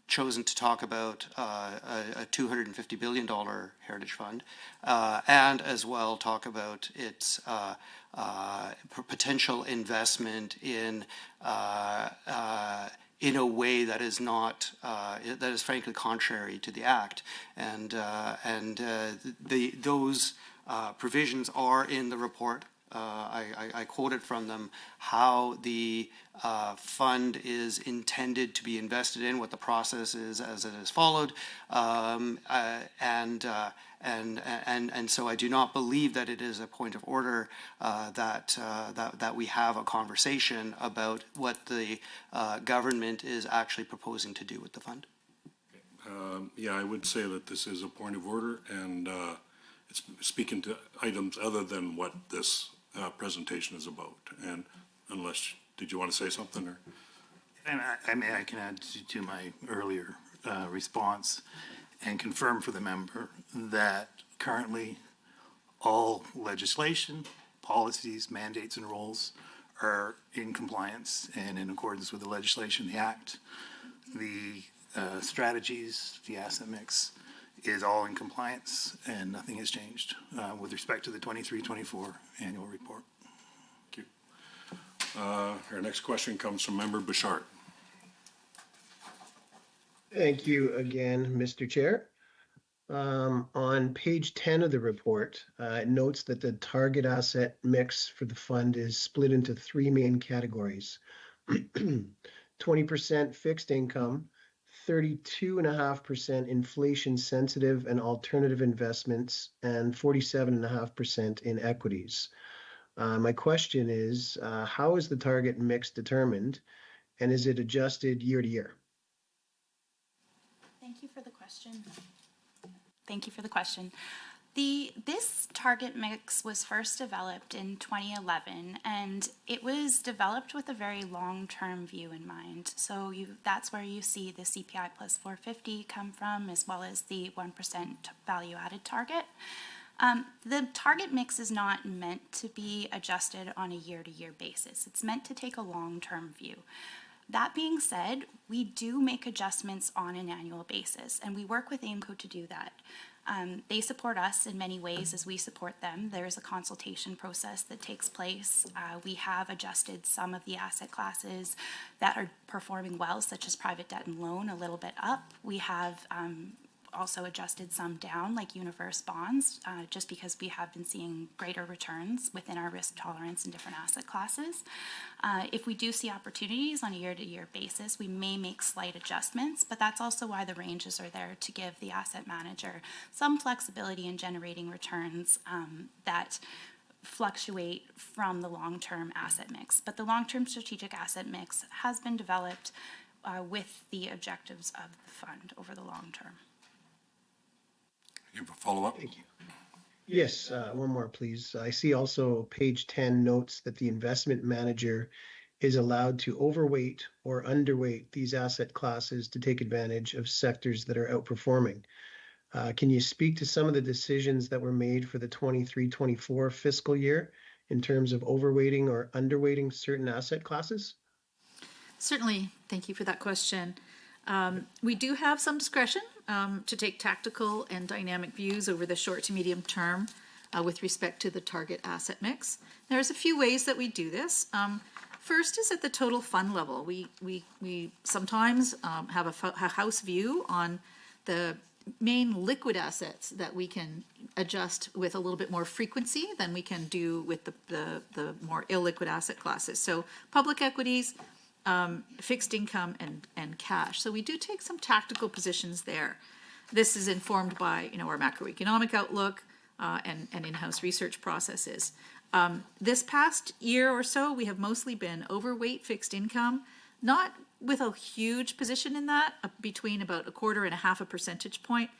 chosen to talk about a $250 billion Heritage Fund and as well talk about its potential investment in a way that is not that is frankly contrary to the Act, and those provisions are in the report. I quoted from them how the fund is intended to be invested in, what the process is as it is followed, and so I do not believe that it is a point of order that we have a conversation about what the government is actually proposing to do with the fund. Yeah, I would say that this is a point of order, and it's speaking to items other than what this presentation is about. And unless, did you want to say something? Or? I can add to my earlier response and confirm for the member that currently all legislation, policies, mandates, and rules are in compliance and in accordance with the legislation, the Act. The strategies, the asset mix is all in compliance, and nothing has changed with respect to the 23-24 annual report. Thank you. Our next question comes from Member Bouchard. Thank you again, Mr. Chair. On page 10 of the report, it notes that the target asset mix for the fund is split into three main categories. 20% fixed income, 32.5% inflation sensitive and alternative investments, and 47.5% in equities. My question is, how is the target mix determined, and is it adjusted year to year? Thank you for the question. Thank you for the question. This target mix was first developed in 2011, and it was developed with a very long-term view in mind. So that's where you see the CPI plus 450 come from, as well as the 1% value-added target. The target mix is not meant to be adjusted on a year-to-year basis. It's meant to take a long-term view. That being said, we do make adjustments on an annual basis, and we work with AIMCO to do that. They support us in many ways as we support them. There's a consultation process that takes place. We have adjusted some of the asset classes that are performing well, such as private debt and loan, a little bit up. We have also adjusted some down, like universe bonds, just because we have been seeing greater returns within our risk tolerance in different asset classes. If we do see opportunities on a year-to-year basis, we may make slight adjustments, but that's also why the ranges are there, to give the asset manager some flexibility in generating returns that fluctuate from the long-term asset mix. But the long-term strategic asset mix has been developed with the objectives of the fund over the long term. You have a follow-up? Thank you. Yes, one more, please. I see also page 10 notes that the investment manager is allowed to overweight or underweight these asset classes to take advantage of sectors that are outperforming. Can you speak to some of the decisions that were made for the 23-24 fiscal year in terms of overweighting or underweighting certain asset classes? Certainly, thank you for that question. We do have some discretion to take tactical and dynamic views over the short to medium term with respect to the target asset mix. There's a few ways that we do this. First is at the total fund level. We sometimes have a house view on the main liquid assets that we can adjust with a little bit more frequency than we can do with the more illiquid asset classes. So public equities, fixed income, and cash. So we do take some tactical positions there. This is informed by our macroeconomic outlook and in-house research processes. This past year or so, we have mostly been overweight fixed income, not with a huge position in that, between about 1/4 and 1/2 percentage point,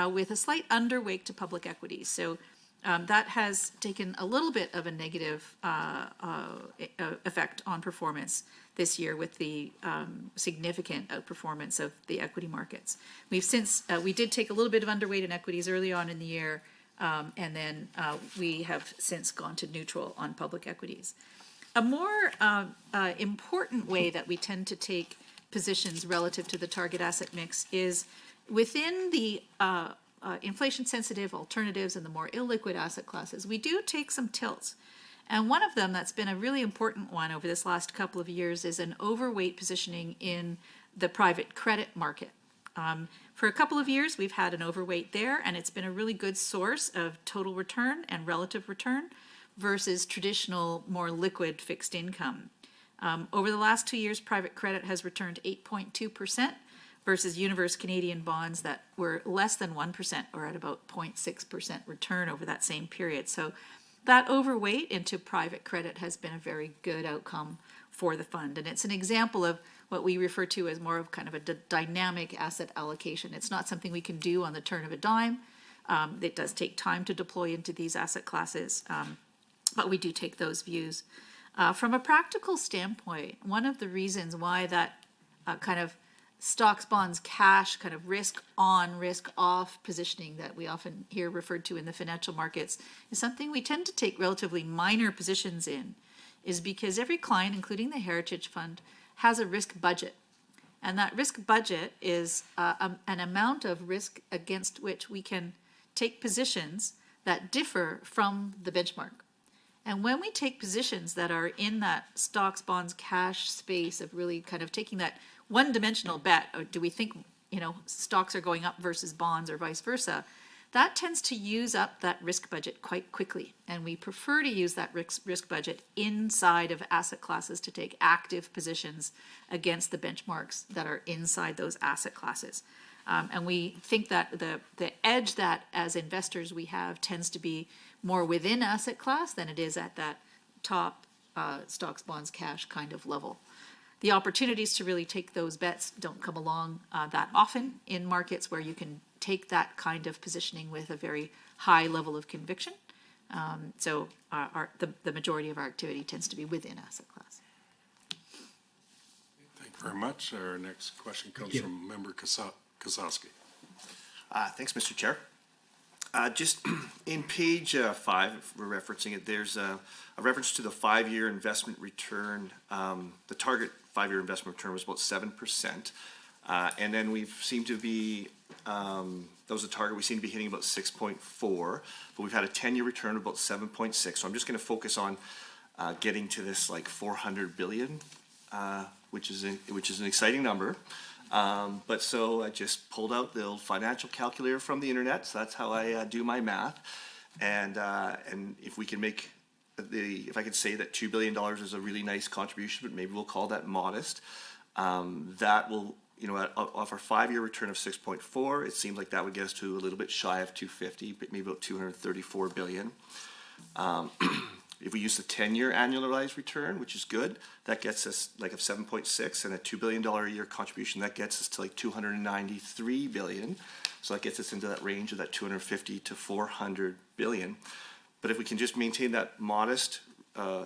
with a slight underweight to public equities. So that has taken a little bit of a negative effect on performance this year with the significant outperformance of the equity markets. We did take a little bit of underweight in equities early on in the year, and then we have since gone to neutral on public equities. A more important way that we tend to take positions relative to the target asset mix is within the inflation-sensitive alternatives and the more illiquid asset classes. We do take some tilts. And one of them that's been a really important one over this last couple of years is an overweight positioning in the private credit market. For a couple of years, we've had an overweight there, and it's been a really good source of total return and relative return versus traditional, more liquid fixed income. Over the last 2 years, private credit has returned 8.2% versus universe Canadian bonds that were less than 1% or at about 0.6% return over that same period. So that overweight into private credit has been a very good outcome for the fund. And it's an example of what we refer to as more of kind of a dynamic asset allocation. It's not something we can do on the turn of a dime. It does take time to deploy into these asset classes, but we do take those views. From a practical standpoint, one of the reasons why that kind of stocks, bonds, cash, kind of risk on, risk off positioning that we often hear referred to in the financial markets is something we tend to take relatively minor positions in, is because every client, including the Heritage Fund, has a risk budget. And that risk budget is an amount of risk against which we can take positions that differ from the benchmark. And when we take positions that are in that stocks, bonds, cash space of really kind of taking that one-dimensional bet, or do we think, stocks are going up versus bonds or vice versa, that tends to use up that risk budget quite quickly. And we prefer to use that risk budget inside of asset classes to take active positions against the benchmarks that are inside those asset classes. And we think that the edge that as investors we have tends to be more within asset class than it is at that top stocks, bonds, cash kind of level. The opportunities to really take those bets don't come along that often in markets where you can take that kind of positioning with a very high level of conviction. So the majority of our activity tends to be within asset class. Thank you very much. Our next question comes from Member Kosaski. Thanks, Mr. Chair. Just in page 5, we're referencing it, there's a reference to the 5-year investment return. The target 5-year investment return was about 7%. And then we seem to be That was a target. We seem to be hitting about 6.4, but we've had a 10-year return of about 7.6. So I'm just going to focus on getting to this like 400 billion, which is an exciting number. But so I just pulled out the old financial calculator from the internet. So that's how I do my math. And if we can make if I could say that $2 billion is a really nice contribution, but maybe we'll call that modest, that will, off our 5-year return of 6.4, it seems like that would get us to a little bit shy of 250, but maybe about 234 billion. If we use the 10-year annualized return, which is good, that gets us like a 7.6, and a $2 billion a year contribution, that gets us to like 293 billion. So that gets us into that range of that 250 to 400 billion. But if we can just maintain that modest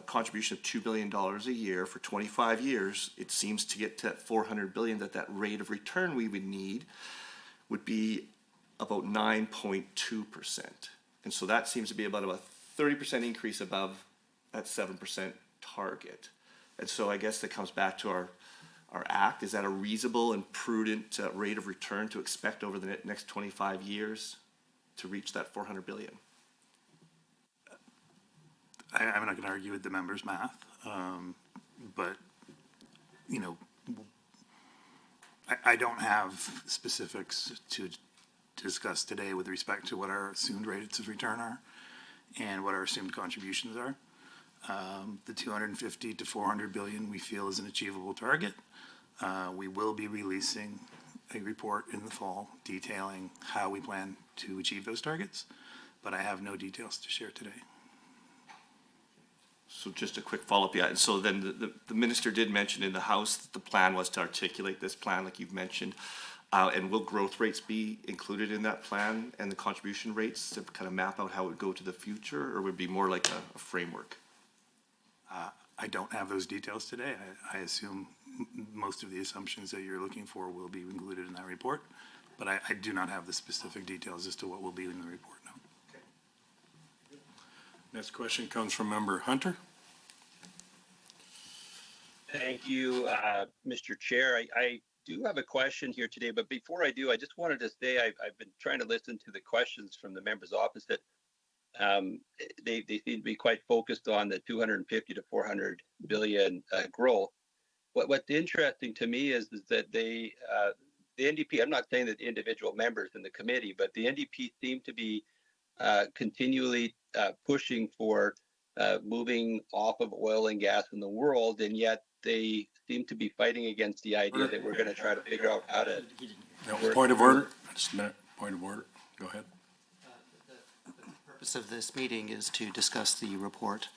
contribution of $2 billion a year for 25 years, it seems to get to that 400 billion, that rate of return we would need would be about 9.2%. And so that seems to be about a 30% increase above that 7% target. And so I guess that comes back to our act. Is that a reasonable and prudent rate of return to expect over the next 25 years to reach that 400 billion? I'm not going to argue with the members' math, but, I don't have specifics to discuss today with respect to what our assumed rates of return are and what our assumed contributions are. The 250 to 400 billion we feel is an achievable target. We will be releasing a report in the fall detailing how we plan to achieve those targets, but I have no details to share today. So just a quick follow-up, yeah. And so then the minister did mention in the House that the plan was to articulate this plan, like you've mentioned. And will growth rates be included in that plan and the contribution rates to kind of map out how it would go to the future, or would it be more like a framework? I don't have those details today. I assume most of the assumptions that you're looking for will be included in that report, but I do not have the specific details as to what will be in the report now. Next question comes from Member Hunter. Thank you, Mr. Chair. I do have a question here today, but before I do, I just wanted to say I've been trying to listen to the questions from the members opposite. They seem to be quite focused on the 250 to 400 billion growth. What's interesting to me is that the NDP, I'm not saying that the individual members in the committee, but the NDP seem to be continually pushing for moving off of oil and gas in the world, and yet they seem to be fighting against the idea that we're going to try to figure out how to... Point of order. Just a minute. Point of order. Go ahead. The purpose of this meeting is to discuss the report,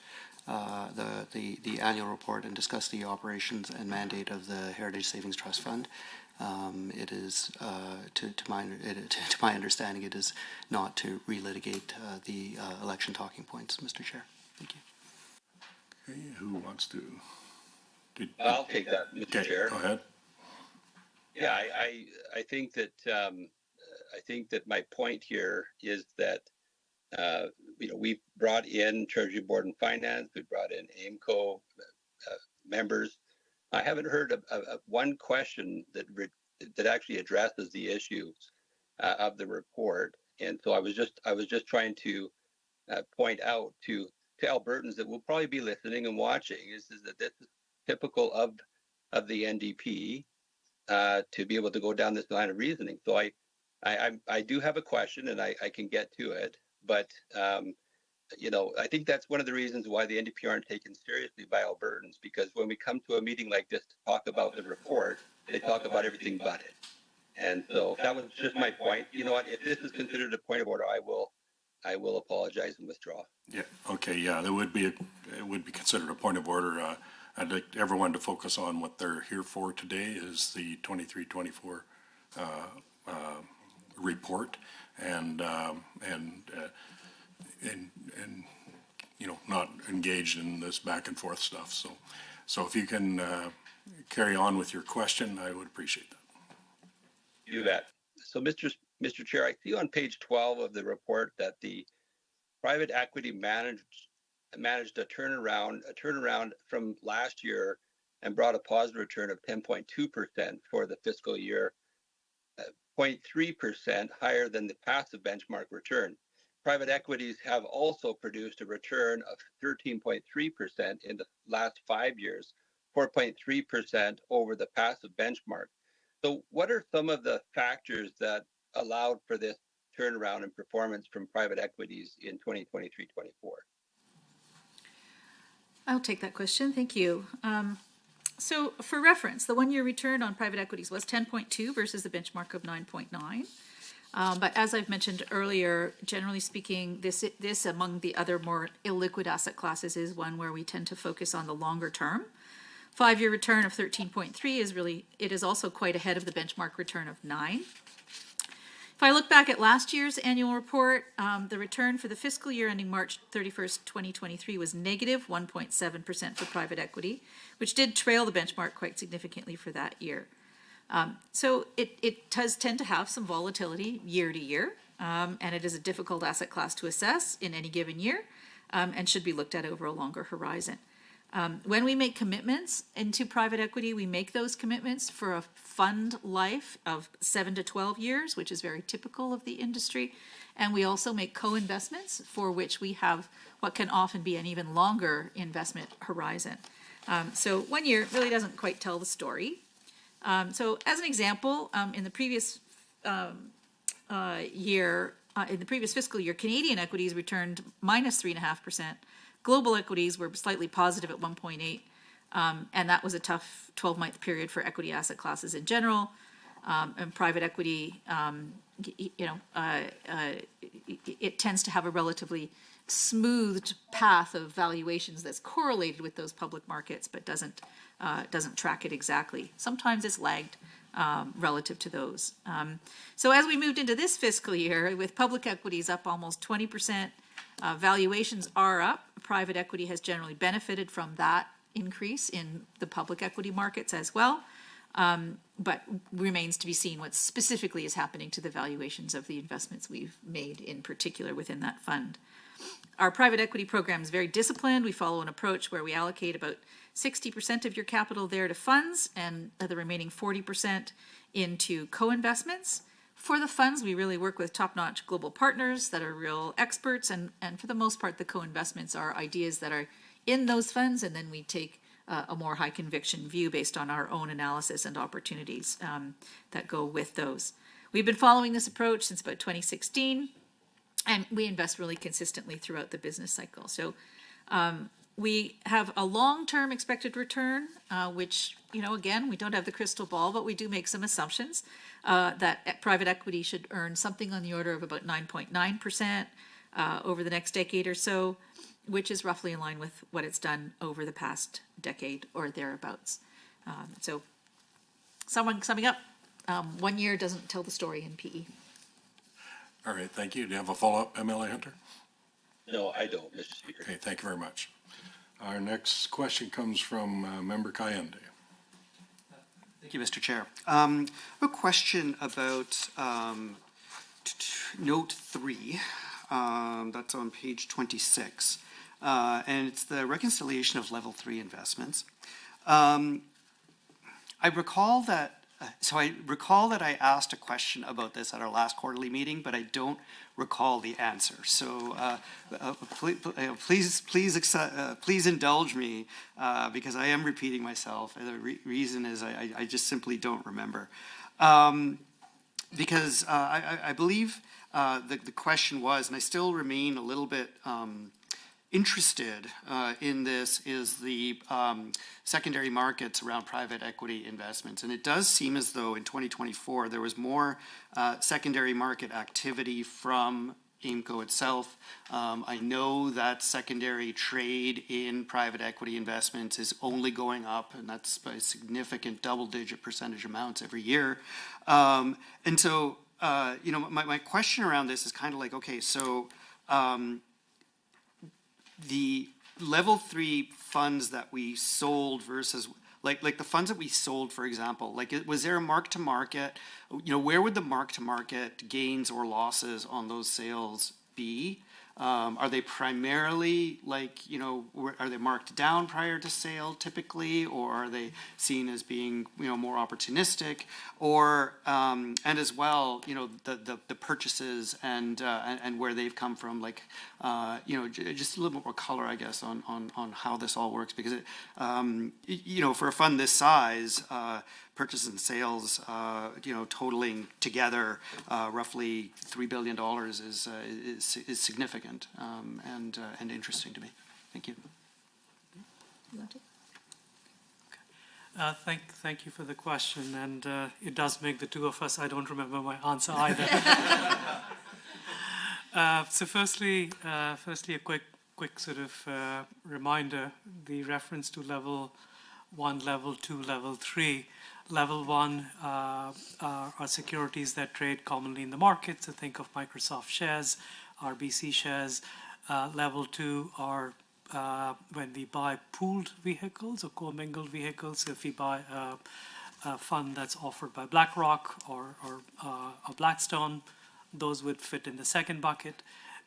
the annual report, and discuss the operations and mandate of the Heritage Savings Trust Fund. It is, to my understanding, it is not to relitigate the election talking points, Mr. Chair. Thank you. Okay, who wants to? I'll take that, Mr. Chair. Go ahead. Yeah, I think that my point here is that we've brought in Treasury Board and Finance, we brought in AIMCO members. I haven't heard of one question that actually addresses the issues of the report, and so I was just trying to point out to Albertans that will probably be listening and watching is that this is typical of the NDP to be able to go down this line of reasoning. So I do have a question, and I can get to it, but I think that's one of the reasons why the NDP aren't taken seriously by Albertans, because when we come to a meeting like this to talk about the report, they talk about everything but it. And so that was just my point. You know what? If this is considered a point of order, I will apologize and withdraw. Yeah. Okay. Yeah. It would be considered a point of order. I'd like everyone to focus on what they're here for today is the 23-24 report, and not engaged in this back and forth stuff. So if you can carry on with your question, I would appreciate that. Do that. So Mr. Chair, I see on page 12 of the report that the private equity managed a turnaround from last year and brought a positive return of 10.2% for the fiscal year 0.3% higher than the passive benchmark return. Private equities have also produced a return of 13.3% in the last 5 years, 4.3% over the passive benchmark. So what are some of the factors that allowed for this turnaround in performance from private equities in 2023-24? I'll take that question. Thank you. So for reference, the one-year return on private equities was 10.2 versus the benchmark of 9.9. But as I've mentioned earlier, generally speaking, this among the other more illiquid asset classes is one where we tend to focus on the longer term. 5-year return of 13.3 is it is also quite ahead of the benchmark return of 9. If I look back at last year's annual report, the return for the fiscal year ending March 31st, 2023 was negative 1.7% for private equity, which did trail the benchmark quite significantly for that year. So it does tend to have some volatility year to year, and it is a difficult asset class to assess in any given year, and should be looked at over a longer horizon. When we make commitments into private equity, we make those commitments for a fund life of 7 to 12 years, which is very typical of the industry. And we also make co-investments for which we have what can often be an even longer investment horizon. So 1 year really doesn't quite tell the story. So as an example, in the previous fiscal year, Canadian equities returned minus 3.5%. Global equities were slightly positive at 1.8, and that was a tough 12-month period for equity asset classes in general. And private equity, it tends to have a relatively smoothed path of valuations that's correlated with those public markets, but doesn't track it exactly. Sometimes it's lagged relative to those. So as we moved into this fiscal year, with public equities up almost 20%, valuations are up. Private equity has generally benefited from that increase in the public equity markets as well, but remains to be seen what specifically is happening to the valuations of the investments we've made in particular within that fund. Our private equity program is very disciplined. We follow an approach where we allocate about 60% of your capital there to funds and the remaining 40% into co-investments. For the funds, we really work with top-notch global partners that are real experts, and for the most part, the co-investments are ideas that are in those funds, and then we take a more high-conviction view based on our own analysis and opportunities that go with those. We've been following this approach since about 2016, and we invest really consistently throughout the business cycle. So we have a long-term expected return, which, again, we don't have the crystal ball, but we do make some assumptions that private equity should earn something on the order of about 9.9% over the next decade or so, which is roughly in line with what it's done over the past decade or thereabouts. So summing up, 1 year doesn't tell the story in PE. All right, thank you. Do you have a follow-up, MLA Hunter? No, I don't, Mr. Speaker. Okay, thank you very much. Our next question comes from Member Cayende. Thank you, Mr. Chair. A question about note 3, that's on page 26, and it's the reconciliation of level 3 investments. I recall that I asked a question about this at our last quarterly meeting, but I don't recall the answer. So please indulge me because I am repeating myself. And the reason is I just simply don't remember. Because I believe the question was, and I still remain a little bit interested in this, is the secondary markets around private equity investments. And it does seem as though in 2024 there was more secondary market activity from AIMCO itself. I know that secondary trade in private equity investments is only going up, and that's by significant double-digit percentage amounts every year. And so, my question around this is kind of like, okay, so the level 3 funds that we sold versus like the funds that we sold, for example, was there a mark to market? Where would the mark to market gains or losses on those sales be? Are they primarily like, you know, are they marked down prior to sale typically, or are they seen as being, you know, more opportunistic? Or, and as well, you know, the purchases and where they've come from, like, you know, just a little bit more color, I guess, on how this all works, because it, you know, for a fund this size, purchases and sales, you know, totaling together roughly $3 billion is significant and interesting to me. Thank you. Thank you for the question, and it does make the two of us. I don't remember my answer either. So firstly, a quick sort of reminder: the reference to level 1, level 2, level 3. Level 1 are securities that trade commonly in the market, so think of Microsoft shares, RBC shares. Level 2 are when we buy pooled vehicles or commingled vehicles. So if we buy a fund that's offered by BlackRock or Blackstone, those would fit in the second bucket.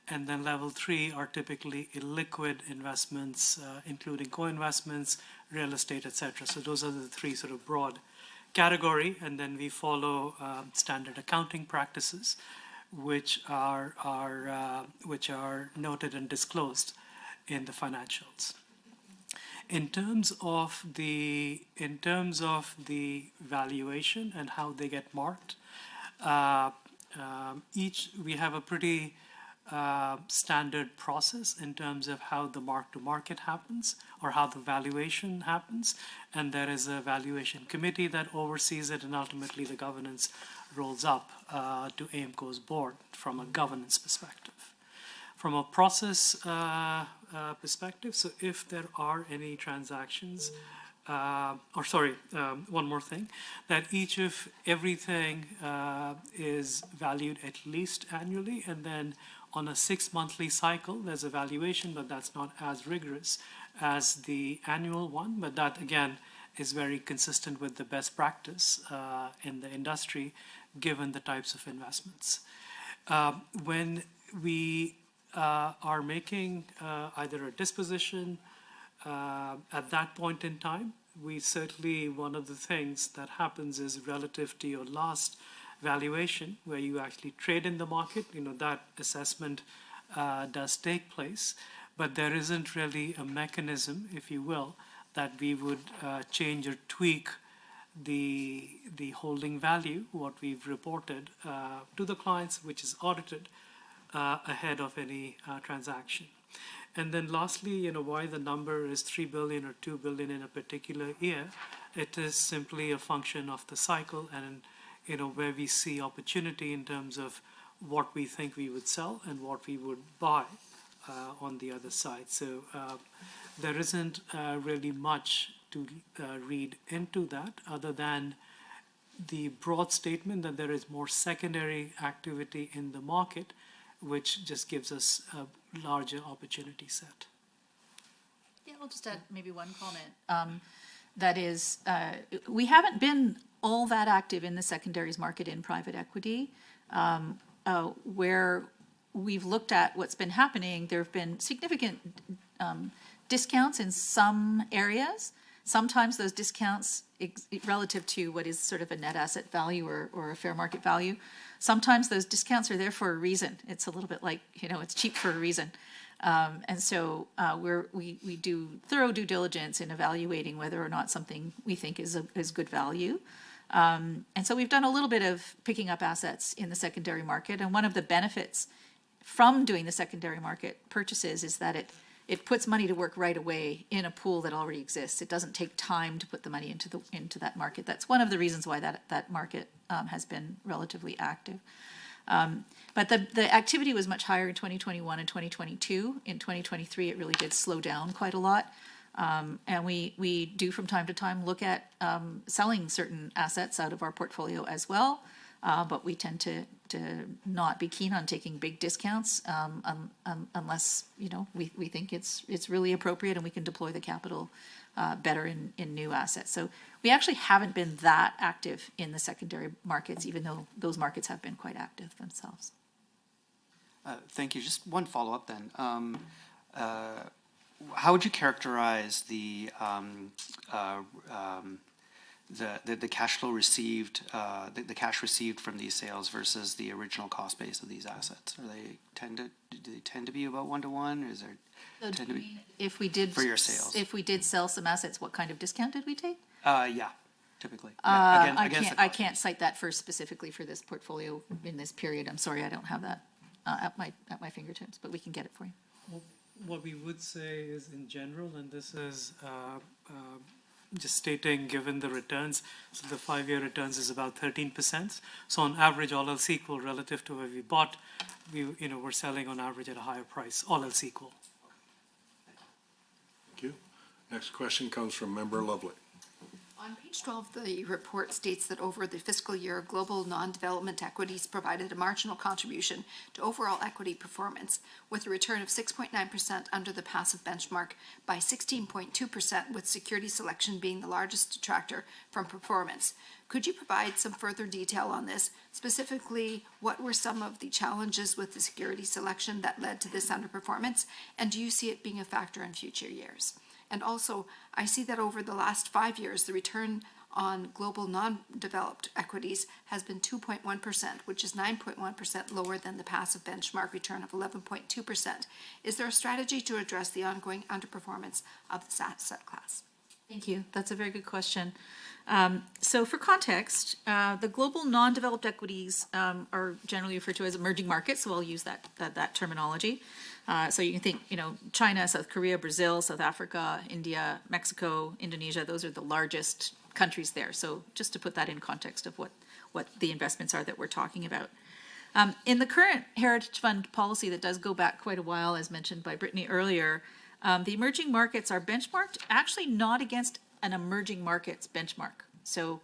And then level 3 are typically illiquid investments, including co-investments, real estate, etc. So those are the three sort of broad category, and then we follow standard accounting practices, which are noted and disclosed in the financials. In terms of the valuation and how they get marked, we have a pretty standard process in terms of how the mark-to-market happens or how the valuation happens, and there is a valuation committee that oversees it, and ultimately the governance rolls up to AIMCO's board from a governance perspective. From a process perspective, so if there are any transactions, one more thing, that everything is valued at least annually, and then on a 6-monthly cycle, there's a valuation, but that's not as rigorous as the annual one. But that, again, is very consistent with the best practice in the industry, given the types of investments. When we are making either a disposition at that point in time, we certainly, one of the things that happens is relative to your last valuation, where you actually trade in the market, you know, that assessment does take place, but there isn't really a mechanism, if you will, that we would change or tweak the holding value, what we've reported to the clients, which is audited ahead of any transaction. And then lastly, you know, why the number is 3 billion or 2 billion in a particular year, it is simply a function of the cycle and, you know, where we see opportunity in terms of what we think we would sell and what we would buy on the other side. So there isn't really much to read into that, other than the broad statement that there is more secondary activity in the market, which just gives us a larger opportunity set. Yeah, I'll just add maybe one comment. That is, we haven't been all that active in the secondaries market in private equity. Where we've looked at what's been happening, there have been significant discounts in some areas. Sometimes those discounts relative to what is sort of a net asset value or a fair market value, sometimes those discounts are there for a reason. It's a little bit like, you know, it's cheap for a reason. And so we do thorough due diligence in evaluating whether or not something we think is good value. And so we've done a little bit of picking up assets in the secondary market. And one of the benefits from doing the secondary market purchases is that it puts money to work right away in a pool that already exists. It doesn't take time to put the money into that market. That's one of the reasons why that market has been relatively active. But the activity was much higher in 2021 and 2022. In 2023, it really did slow down quite a lot. And we do from time to time look at selling certain assets out of our portfolio as well. But we tend to not be keen on taking big discounts unless, you know, we think it's really appropriate and we can deploy the capital better in new assets. So we actually haven't been that active in the secondary markets, even though those markets have been quite active themselves. Thank you. Just one follow-up then. How would you characterize the cash flow received, the cash received from these sales versus the original cost base of these assets? Do they tend to be about 1-to-1, or is there tend to be If we did. for your sales? If we did sell some assets, what kind of discount did we take? Yeah, typically. Yeah, against the I cost. can't cite that specifically for this portfolio in this period. I'm sorry, I don't have that at my fingertips, but we can get it for you. What we would say is in general, and this is just stating given the returns, so the 5-year returns is about 13%. So on average, all else equal relative to where we bought, we're selling on average at a higher price, all else equal. Thank you. Next question comes from Member Lovely. On page 12, the report states that over the fiscal year, global non-development equities provided a marginal contribution to overall equity performance, with a return of 6.9% under the passive benchmark by 16.2%, with security selection being the largest detractor from performance. Could you provide some further detail on this? Specifically, what were some of the challenges with the security selection that led to this underperformance, and do you see it being a factor in future years? And also, I see that over the last 5 years, the return on global non-developed equities has been 2.1%, which is 9.1% lower than the passive benchmark return of 11.2%. Is there a strategy to address the ongoing underperformance of this asset class? Thank you. That's a very good question. So for context, the global non-developed equities are generally referred to as emerging markets, so I'll use that terminology. So you can think, China, South Korea, Brazil, South Africa, India, Mexico, Indonesia, those are the largest countries there. So just to put that in context of what the investments are that we're talking about. In the current Heritage Fund policy that does go back quite a while, as mentioned by Brittany earlier, the emerging markets are benchmarked actually not against an emerging markets benchmark. So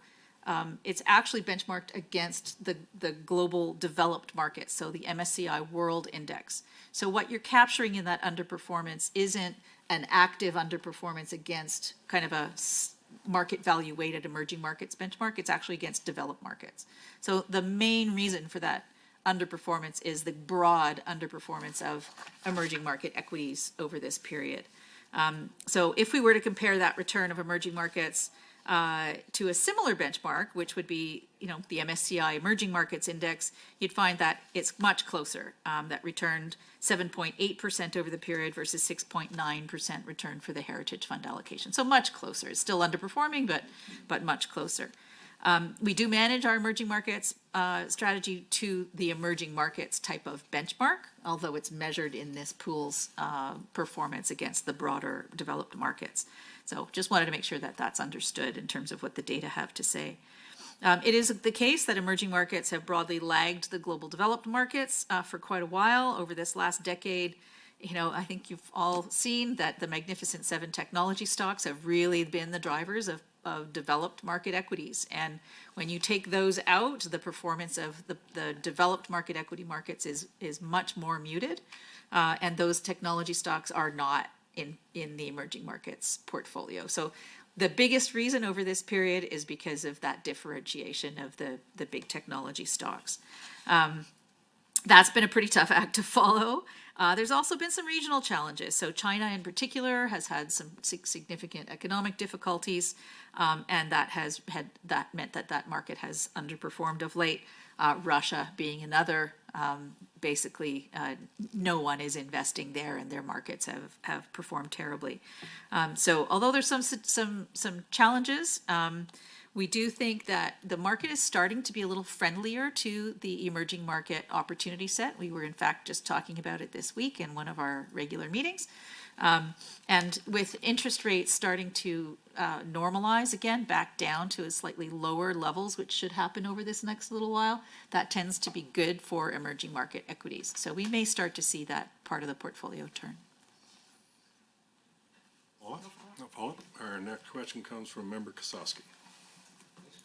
it's actually benchmarked against the global developed markets, so the MSCI World Index. So what you're capturing in that underperformance isn't an active underperformance against kind of a market value weighted emerging markets benchmark. It's actually against developed markets. So the main reason for that underperformance is the broad underperformance of emerging market equities over this period. So if we were to compare that return of emerging markets to a similar benchmark, which would be, the MSCI Emerging Markets Index, you'd find that it's much closer. That returned 7.8% over the period versus 6.9% return for the Heritage Fund allocation. So much closer. It's still underperforming, but much closer. We do manage our emerging markets strategy to the emerging markets type of benchmark, although it's measured in this pool's performance against the broader developed markets. So just wanted to make sure that that's understood in terms of what the data have to say. It is the case that emerging markets have broadly lagged the global developed markets for quite a while over this last decade. I think you've all seen that the Magnificent Seven technology stocks have really been the drivers of developed market equities. And when you take those out, the performance of the developed market equity markets is much more muted. And those technology stocks are not in the emerging markets portfolio. So the biggest reason over this period is because of that differentiation of the big technology stocks. That's been a pretty tough act to follow. There's also been some regional challenges. So China in particular has had some significant economic difficulties, and that meant that market has underperformed of late. Russia being another, basically no one is investing there, and their markets have performed terribly. So although there's some challenges, we do think that the market is starting to be a little friendlier to the emerging market opportunity set. We were in fact just talking about it this week in one of our regular meetings. And with interest rates starting to normalize again back down to a slightly lower levels, which should happen over this next little while, that tends to be good for emerging market equities. So we may start to see that part of the portfolio turn. Paul, our next question comes from Member Kosaski.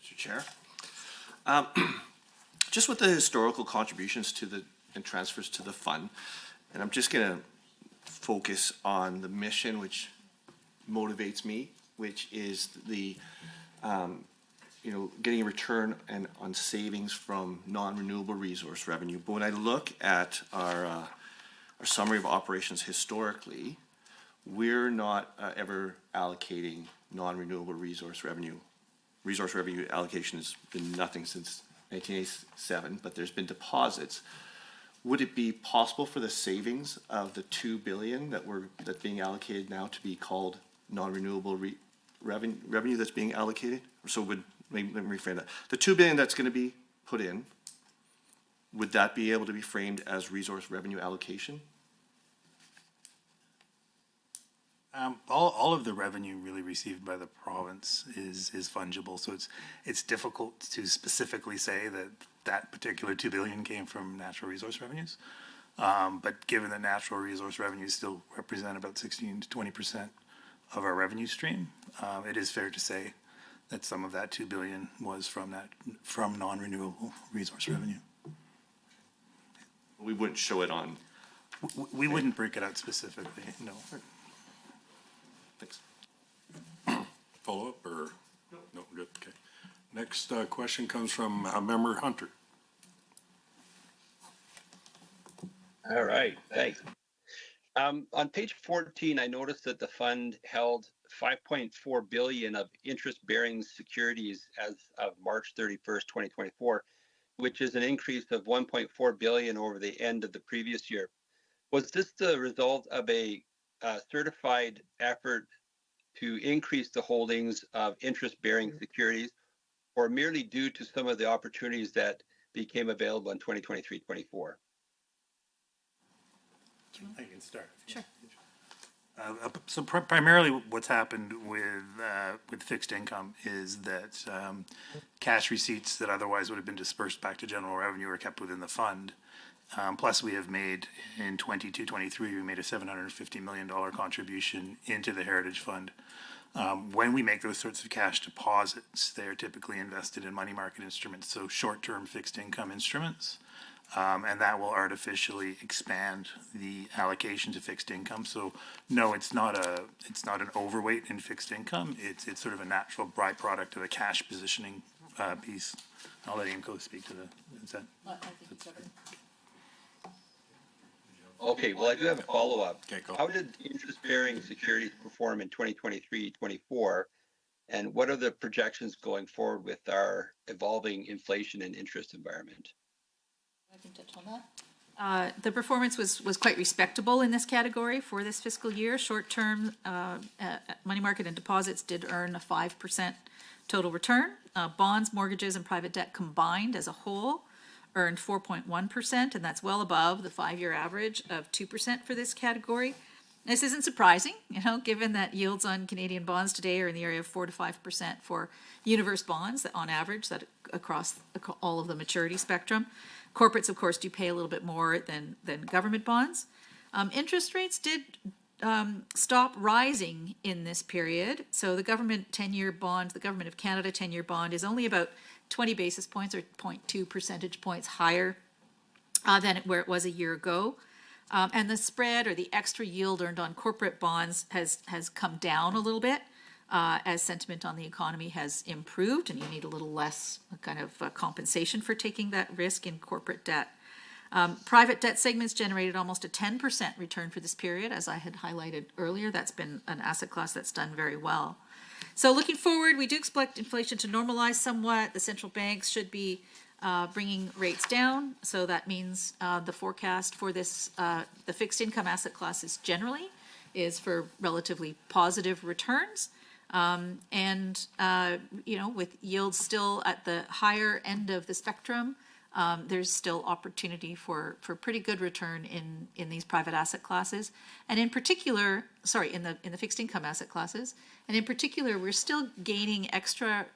Mr. Chair. Just with the historical contributions and transfers to the fund, and I'm just going to focus on the mission which motivates me, which is the getting a return on savings from non-renewable resource revenue. But when I look at our summary of operations historically, we're not ever allocating non-renewable resource revenue. Resource revenue allocation has been nothing since 1987, but there's been deposits. Would it be possible for the savings of the $2 billion that's being allocated now to be called non-renewable revenue that's being allocated? So let me reframe that. The $2 billion that's going to be put in, would that be able to be framed as resource revenue allocation? All of the revenue really received by the province is fungible, so it's difficult to specifically say that particular $2 billion came from natural resource revenues. But given that natural resource revenues still represent about 16 to 20% of our revenue stream, it is fair to say that some of that $2 billion was from non-renewable resource revenue. We wouldn't show it on. We wouldn't break it out specifically, no. Thanks. Follow-up or? No, good, okay. Next question comes from Member Hunter. All right, thanks. On page 14, I noticed that the fund held $5.4 billion of interest-bearing securities as of March 31st, 2024, which is an increase of $1.4 billion over the end of the previous year. Was this the result of a certified effort to increase the holdings of interest-bearing securities, or merely due to some of the opportunities that became available in 2023-24? I can start. Sure. So primarily what's happened with fixed income is that cash receipts that otherwise would have been dispersed back to general revenue are kept within the fund. Plus we have made, in 22-23, we made a $750 million contribution into the Heritage Fund. When we make those sorts of cash deposits, they are typically invested in money market instruments, so short-term fixed income instruments. And that will artificially expand the allocation to fixed income. So no, it's not an overweight in fixed income. It's sort of a natural byproduct of a cash positioning piece. I'll let Ian speak to that. Okay, well, I do have a follow-up. Okay, go. How did interest-bearing securities perform in 2023-24, and what are the projections going forward with our evolving inflation and interest environment? I can touch on that. The performance was quite respectable in this category for this fiscal year. Short-term money market and deposits did earn a 5% total return. Bonds, mortgages, and private debt combined as a whole earned 4.1%, and that's well above the 5-year average of 2% for this category. This isn't surprising, given that yields on Canadian bonds today are in the area of 4 to 5% for universe bonds, that on average, that across all of the maturity spectrum. Corporates, of course, do pay a little bit more than government bonds. Interest rates did stop rising in this period. So the government 10-year bond, the Government of Canada 10-year bond is only about 20 basis points or 0.2 percentage points higher than where it was a year ago. And the spread or the extra yield earned on corporate bonds has come down a little bit as sentiment on the economy has improved, and you need a little less kind of compensation for taking that risk in corporate debt. Private debt segments generated almost a 10% return for this period, as I had highlighted earlier. That's been an asset class that's done very well. So looking forward, we do expect inflation to normalize somewhat. The central banks should be bringing rates down. So that means the forecast for this, the fixed income asset classes generally, is for relatively positive returns. With yields still at the higher end of the spectrum, there's still opportunity for pretty good return in these private asset classes, and in particular, in the fixed income asset classes, and in particular, we're still gaining extra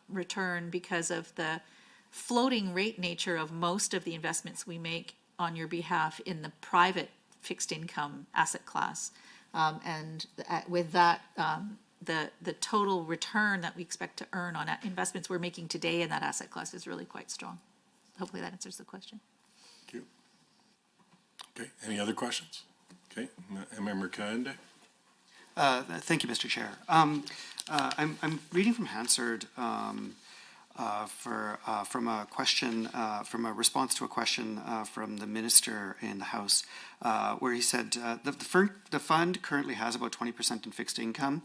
return because of the floating rate nature of most of the investments we make on your behalf in the private fixed income asset class, with that. The total return that we expect to earn on investments we're making today in that asset class is really quite strong. Hopefully that answers the question. Thank you. Okay, any other questions? Okay, Member Kande. Thank you, Mr. Chair. I'm reading from Hansard from a question, from a response to a question from the minister in the House, where he said the fund currently has about 20% in fixed income.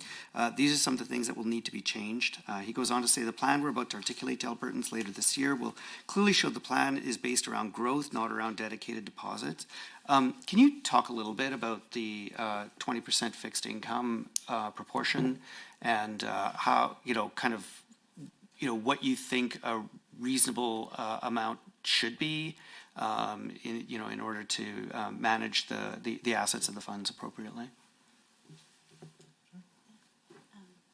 These are some of the things that will need to be changed. He goes on to say the plan we're about to articulate to Albertans later this year will clearly show the plan is based around growth, not around dedicated deposits. Can you talk a little bit about the 20% fixed income proportion and how, what you think a reasonable amount should be in order to manage the assets of the funds appropriately?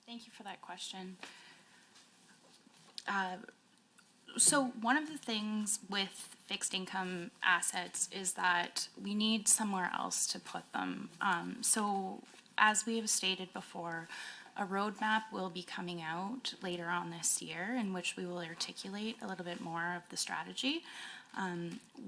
Thank you for that question. So one of the things with fixed income assets is that we need somewhere else to put them. So as we have stated before, a roadmap will be coming out later on this year in which we will articulate a little bit more of the strategy.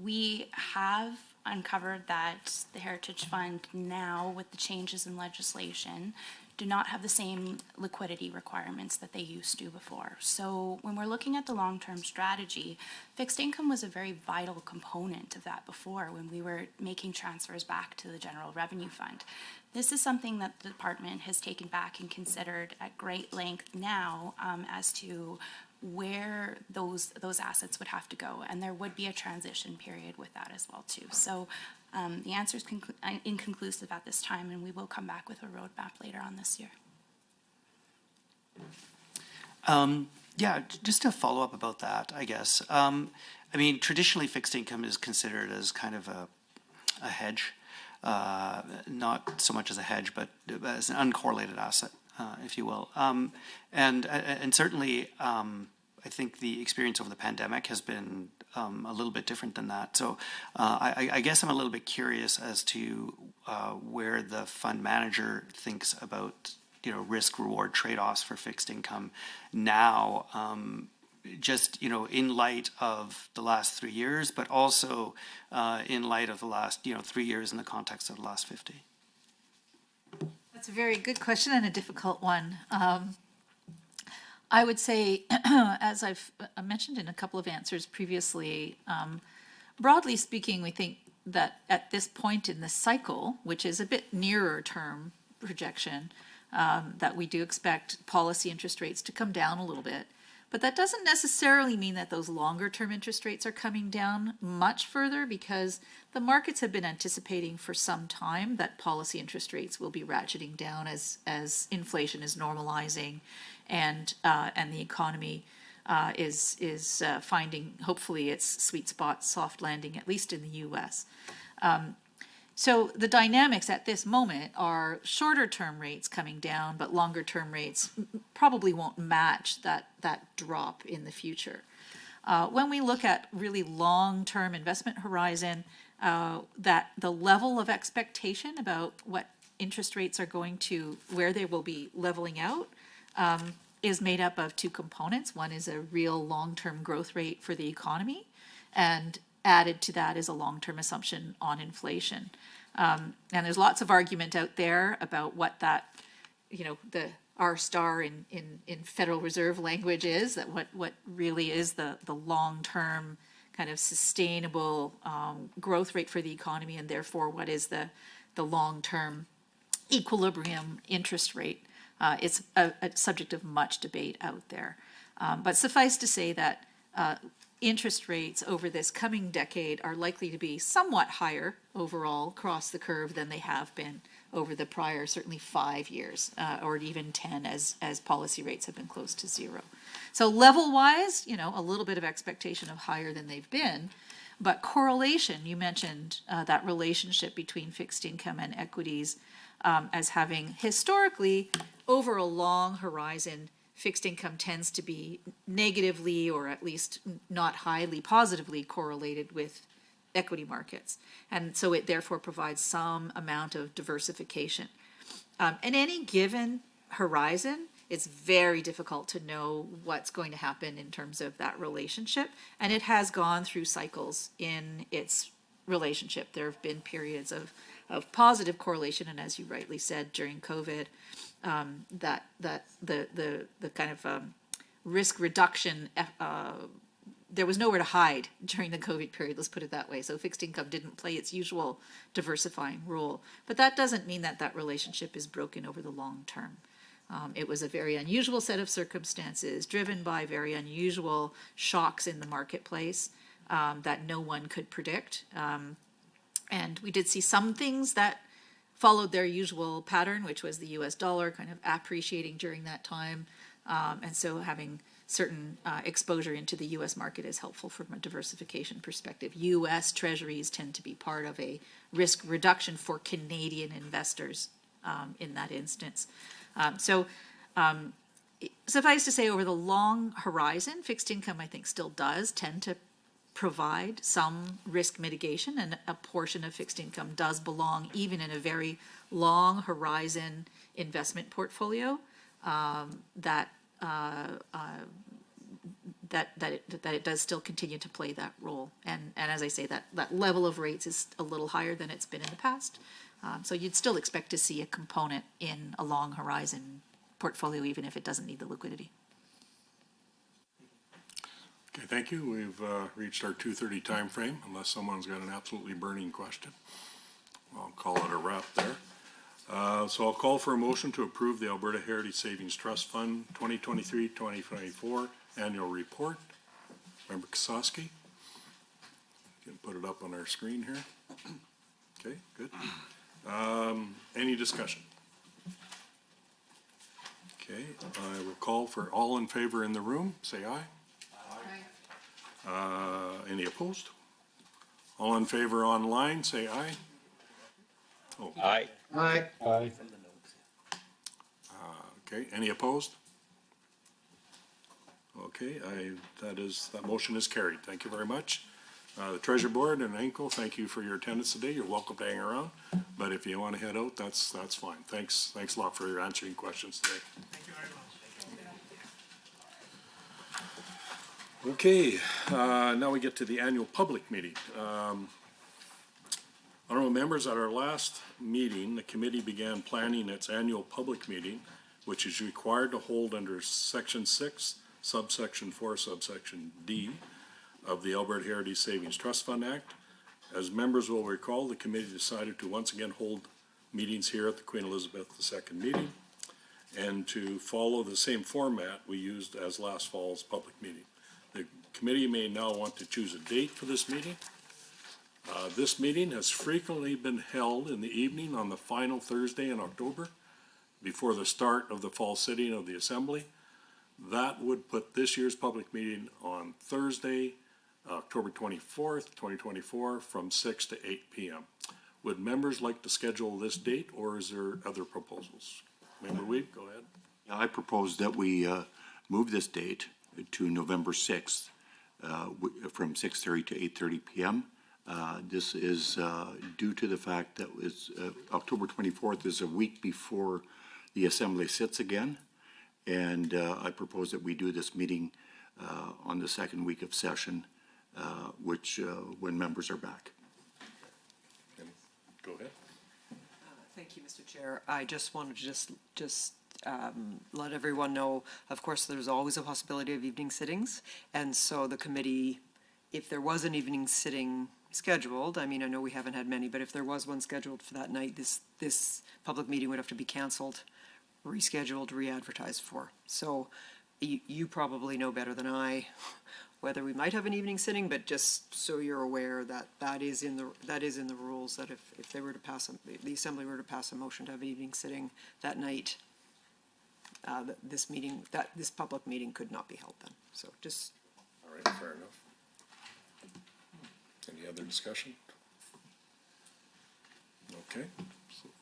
We have uncovered that the Heritage Fund now, with the changes in legislation, do not have the same liquidity requirements that they used to before. So when we're looking at the long-term strategy, fixed income was a very vital component of that before when we were making transfers back to the General Revenue Fund. This is something that the department has taken back and considered at great length now as to where those assets would have to go, and there would be a transition period with that as well too. So the answer is inconclusive at this time, and we will come back with a roadmap later on this year. Yeah, just to follow up about that, I guess. I mean, traditionally fixed income is considered as kind of a hedge, not so much as a hedge, but as an uncorrelated asset, if you will. And certainly, I think the experience over the pandemic has been a little bit different than that. So I guess I'm a little bit curious as to where the fund manager thinks about risk-reward trade-offs for fixed income now, just in light of the last 3 years, but also in light of the last 3 years in the context of the last 50. That's a very good question and a difficult one. I would say, as I've mentioned in a couple of answers previously, broadly speaking, we think that at this point in the cycle, which is a bit nearer term projection, that we do expect policy interest rates to come down a little bit. But that doesn't necessarily mean that those longer term interest rates are coming down much further, because the markets have been anticipating for some time that policy interest rates will be ratcheting down as inflation is normalizing and the economy is finding hopefully its sweet spot, soft landing, at least in the U.S. So the dynamics at this moment are shorter term rates coming down, but longer term rates probably won't match that drop in the future. When we look at really long-term investment horizon, that the level of expectation about what interest rates are going to, where they will be leveling out, is made up of two components. One is a real long-term growth rate for the economy, and added to that is a long-term assumption on inflation. And there's lots of argument out there about what that, the R-star in Federal Reserve language is, that what really is the long-term kind of sustainable growth rate for the economy, and therefore what is the long-term equilibrium interest rate. It's a subject of much debate out there. But suffice to say that interest rates over this coming decade are likely to be somewhat higher overall across the curve than they have been over the prior, certainly 5 years, or even 10 as policy rates have been close to zero. So level-wise, a little bit of expectation of higher than they've been, but correlation, you mentioned that relationship between fixed income and equities as having historically, over a long horizon, fixed income tends to be negatively or at least not highly positively correlated with equity markets. And so it therefore provides some amount of diversification. In any given horizon, it's very difficult to know what's going to happen in terms of that relationship. And it has gone through cycles in its relationship. There have been periods of positive correlation, and as you rightly said, during COVID, that the kind of risk reduction, there was nowhere to hide during the COVID period, let's put it that way. So fixed income didn't play its usual diversifying role. But that doesn't mean that that relationship is broken over the long term. It was a very unusual set of circumstances driven by very unusual shocks in the marketplace that no one could predict. And we did see some things that followed their usual pattern, which was the US dollar kind of appreciating during that time. And so having certain exposure into the US market is helpful from a diversification perspective. US treasuries tend to be part of a risk reduction for Canadian investors in that instance. Suffice to say, over the long horizon, fixed income, I think, still does tend to provide some risk mitigation, and a portion of fixed income does belong even in a very long horizon investment portfolio that it does still continue to play that role. And as I say, that level of rates is a little higher than it's been in the past. So you'd still expect to see a component in a long horizon portfolio, even if it doesn't need the liquidity. Okay, thank you. We've reached our 2:30 time frame, unless someone's got an absolutely burning question. I'll call it a wrap there. So I'll call for a motion to approve the Alberta Heritage Savings Trust Fund 2023-2024 annual report. Member Kososki? You can put it up on our screen here. Okay, good. Any discussion? Okay, I will call for all in favor in the room. Say aye. Any opposed? All in favor online, say aye. Oh. Aye. Aye. Aye. Okay, any opposed? Okay, that motion is carried. Thank you very much. The Treasury Board and ANCO, thank you for your attendance today. You're welcome to hang around, but if you want to head out, that's fine. Thanks a lot for your answering questions today. Thank you very much. Okay, now we get to the annual public meeting. Honorable members, at our last meeting, the committee began planning its annual public meeting, which is required to hold under Section 6, subsection 4, subsection D of the Alberta Heritage Savings Trust Fund Act. As members will recall, the committee decided to once again hold meetings here at the Queen Elizabeth II meeting and to follow the same format we used as last fall's public meeting. The committee may now want to choose a date for this meeting. This meeting has frequently been held in the evening on the final Thursday in October before the start of the fall sitting of the Assembly. That would put this year's public meeting on Thursday, October 24th, 2024, from 6 to 8 p.m. Would members like to schedule this date, or is there other proposals? Member Weeb, go ahead. I propose that we move this date to November 6th from 6:30 to 8:30 p.m. This is due to the fact that October 24th is a week before the Assembly sits again, and I propose that we do this meeting on the second week of session, when members are back. Go ahead. Thank you, Mr. Chair. I just wanted to just let everyone know, of course, there's always a possibility of evening sittings. And so the committee, if there was an evening sitting scheduled, I mean, I know we haven't had many, but if there was one scheduled for that night, this public meeting would have to be canceled, rescheduled, re-advertised for. So you probably know better than I whether we might have an evening sitting, but just so you're aware that that is in the rules, that if they were to pass, the Assembly were to pass a motion to have an evening sitting that night, this public meeting could not be held then. So just. All right, fair enough. Any other discussion? Okay.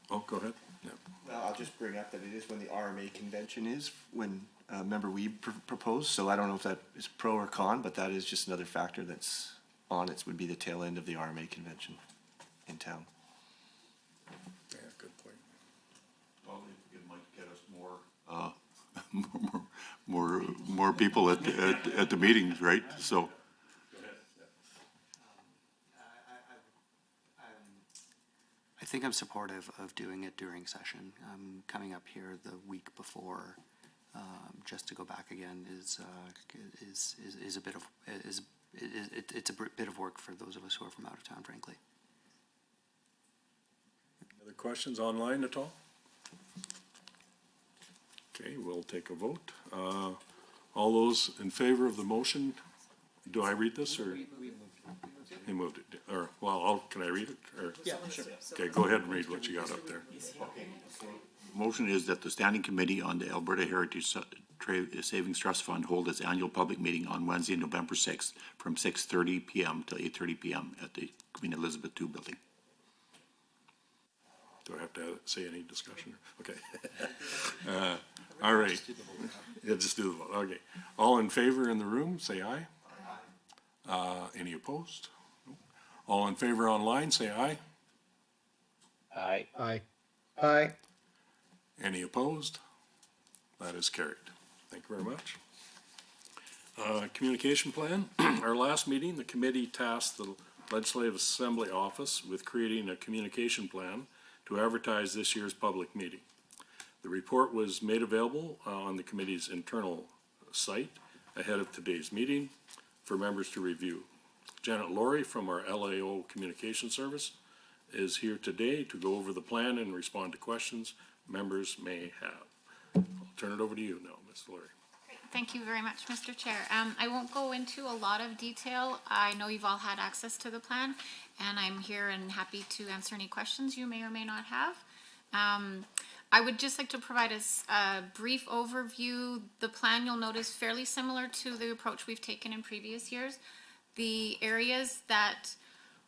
Go ahead. Yeah. Well, I'll just bring up that it is when the RMA convention is, when member Weeb proposed. So I don't know if that is pro or con, but that is just another factor that's on. It would be the tail end of the RMA convention in town. Yeah, good point. Well, it might get us more people at the meetings, right? So. I think I'm supportive of doing it during session. Coming up here the week before just to go back again is a bit of, it's a bit of work for those of us who are from out of town, frankly. Other questions online at all? Okay, we'll take a vote. All those in favor of the motion, do I read this or? He moved it, or, well, can I read it? Or? Yeah, sure. Okay, go ahead and read what you got up there. Motion is that the Standing Committee on the Alberta Heritage Savings Trust Fund hold its annual public meeting on Wednesday, November 6th from 6:30 p.m. to 8:30 p.m. at the Queen Elizabeth II building. Do I have to say any discussion? Okay. All right. Yeah, just do the vote. Okay. All in favor in the room, say aye. Any opposed? All in favor online, say aye. Aye. Aye. Aye. Any opposed? That is carried. Thank you very much. Communication plan. Our last meeting, the committee tasked the Legislative Assembly Office with creating a communication plan to advertise this year's public meeting. The report was made available on the committee's internal site ahead of today's meeting for members to review. Janet Laurie from our LAO Communication Service is here today to go over the plan and respond to questions members may have. I'll turn it over to you now, Ms. Laurie. Thank you very much, Mr. Chair. I won't go into a lot of detail. I know you've all had access to the plan, and I'm here and happy to answer any questions you may or may not have. I would just like to provide us a brief overview. The plan, you'll notice, fairly similar to the approach we've taken in previous years. The areas that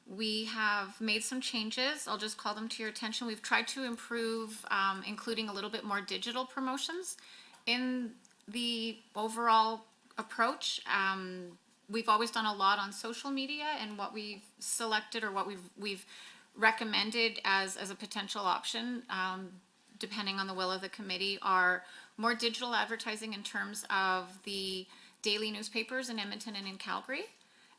we have made some changes, I'll just call them to your attention. We've tried to improve, including a little bit more digital promotions in the overall approach. We've always done a lot on social media, and what we've selected or what we've recommended as a potential option, depending on the will of the committee, are more digital advertising in terms of the daily newspapers in Edmonton and in Calgary.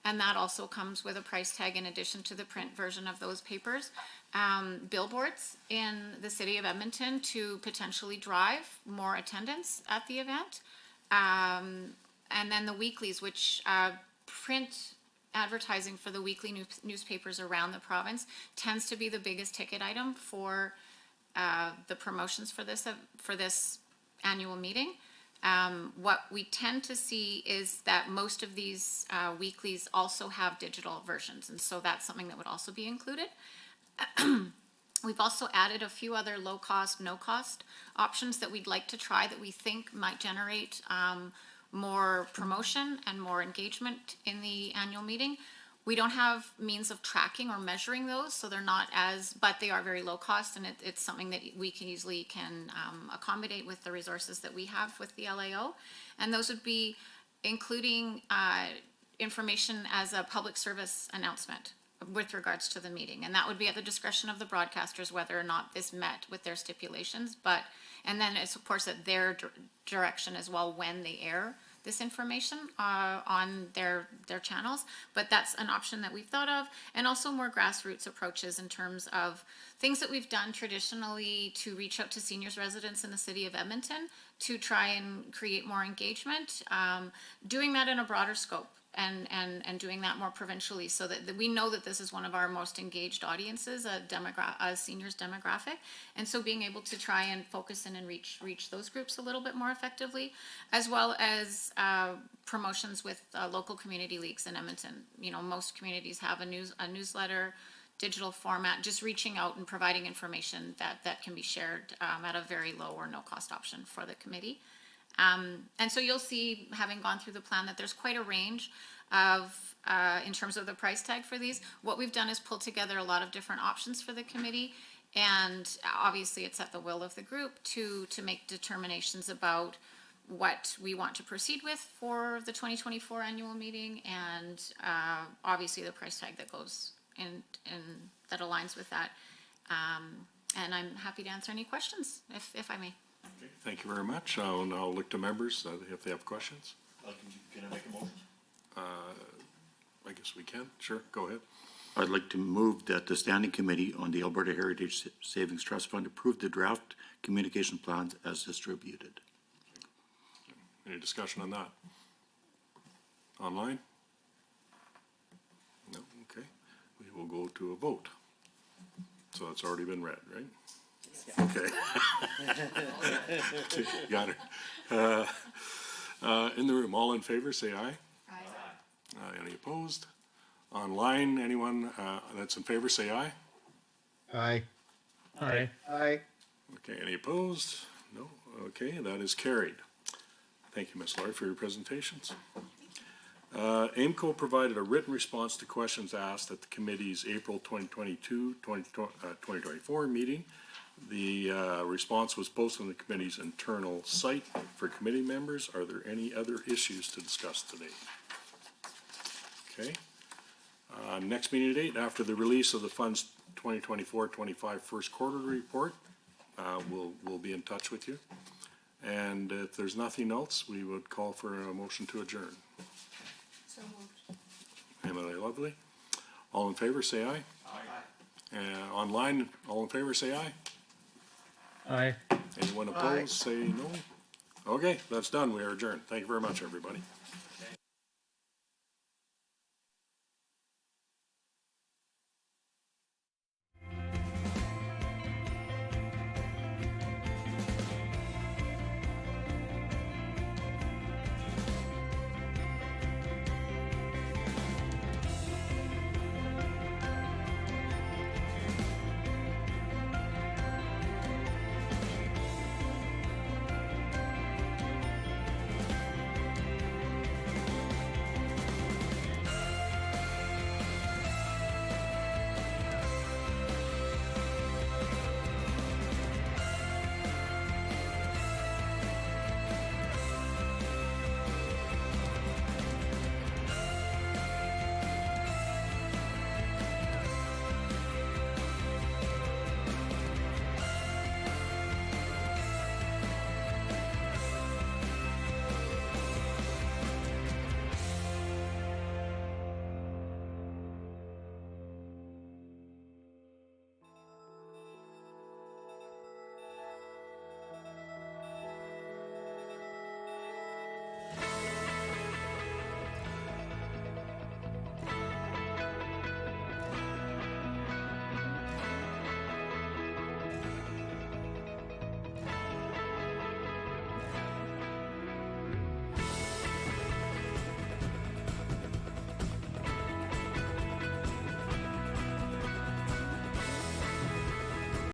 And that also comes with a price tag in addition to the print version of those papers. Billboards in the city of Edmonton to potentially drive more attendance at the event. And then the weeklies, which print advertising for the weekly newspapers around the province tends to be the biggest ticket item for the promotions for this annual meeting. What we tend to see is that most of these weeklies also have digital versions, and so that's something that would also be included. We've also added a few other low-cost, no-cost options that we'd like to try that we think might generate more promotion and more engagement in the annual meeting. We don't have means of tracking or measuring those, so they're not as, but they are very low cost, and it's something that we can easily accommodate with the resources that we have with the LAO. And those would be including information as a public service announcement with regards to the meeting. And that would be at the discretion of the broadcasters whether or not this met with their stipulations. And then it's of course at their direction as well when they air this information on their channels, but that's an option that we've thought of. And also more grassroots approaches in terms of things that we've done traditionally to reach out to seniors residents in the city of Edmonton to try and create more engagement, doing that in a broader scope and doing that more provincially, so that we know that this is one of our most engaged audiences, a seniors demographic, and so being able to try and focus in and reach those groups a little bit more effectively, as well as promotions with local community leagues in Edmonton. You know, most communities have a newsletter, digital format, just reaching out and providing information that can be shared at a very low or no cost option for the committee. And so you'll see, having gone through the plan, that there's quite a range of, in terms of the price tag for these. What we've done is pull together a lot of different options for the committee, and obviously it's at the will of the group to make determinations about what we want to proceed with for the 2024 annual meeting, and obviously the price tag that goes in that aligns with that. And I'm happy to answer any questions if I may. Okay, thank you very much. I'll now look to members if they have questions. Can I make a motion? I guess we can. Sure, go ahead. I'd like to move that the Standing Committee on the Alberta Heritage Savings Trust Fund approve the draft communication plans as distributed. Any discussion on that? Online? No, okay. We will go to a vote. So it's already been read, right? Okay. Okay, got it. In the room, all in favor, say aye. Aye. Any opposed? Online, anyone that's in favor, say aye. Aye. Aye. Aye. Okay, any opposed? No? Okay, that is carried. Thank you, Ms. Laurie, for your presentations. AIMCO provided a written response to questions asked at the committee's April 2024 meeting. The response was posted on the committee's internal site for committee members. Are there any other issues to discuss today? Okay. Next meeting date, after the release of the fund's 2024-25 first quarter report, we'll be in touch with you. And if there's nothing else, we would call for a motion to adjourn. So moved. Emily Lovely. All in favor, say aye. Aye. Online, all in favor, say aye. Aye. Anyone opposed, say no. Okay, that's done. We are adjourned. Thank you very much, everybody.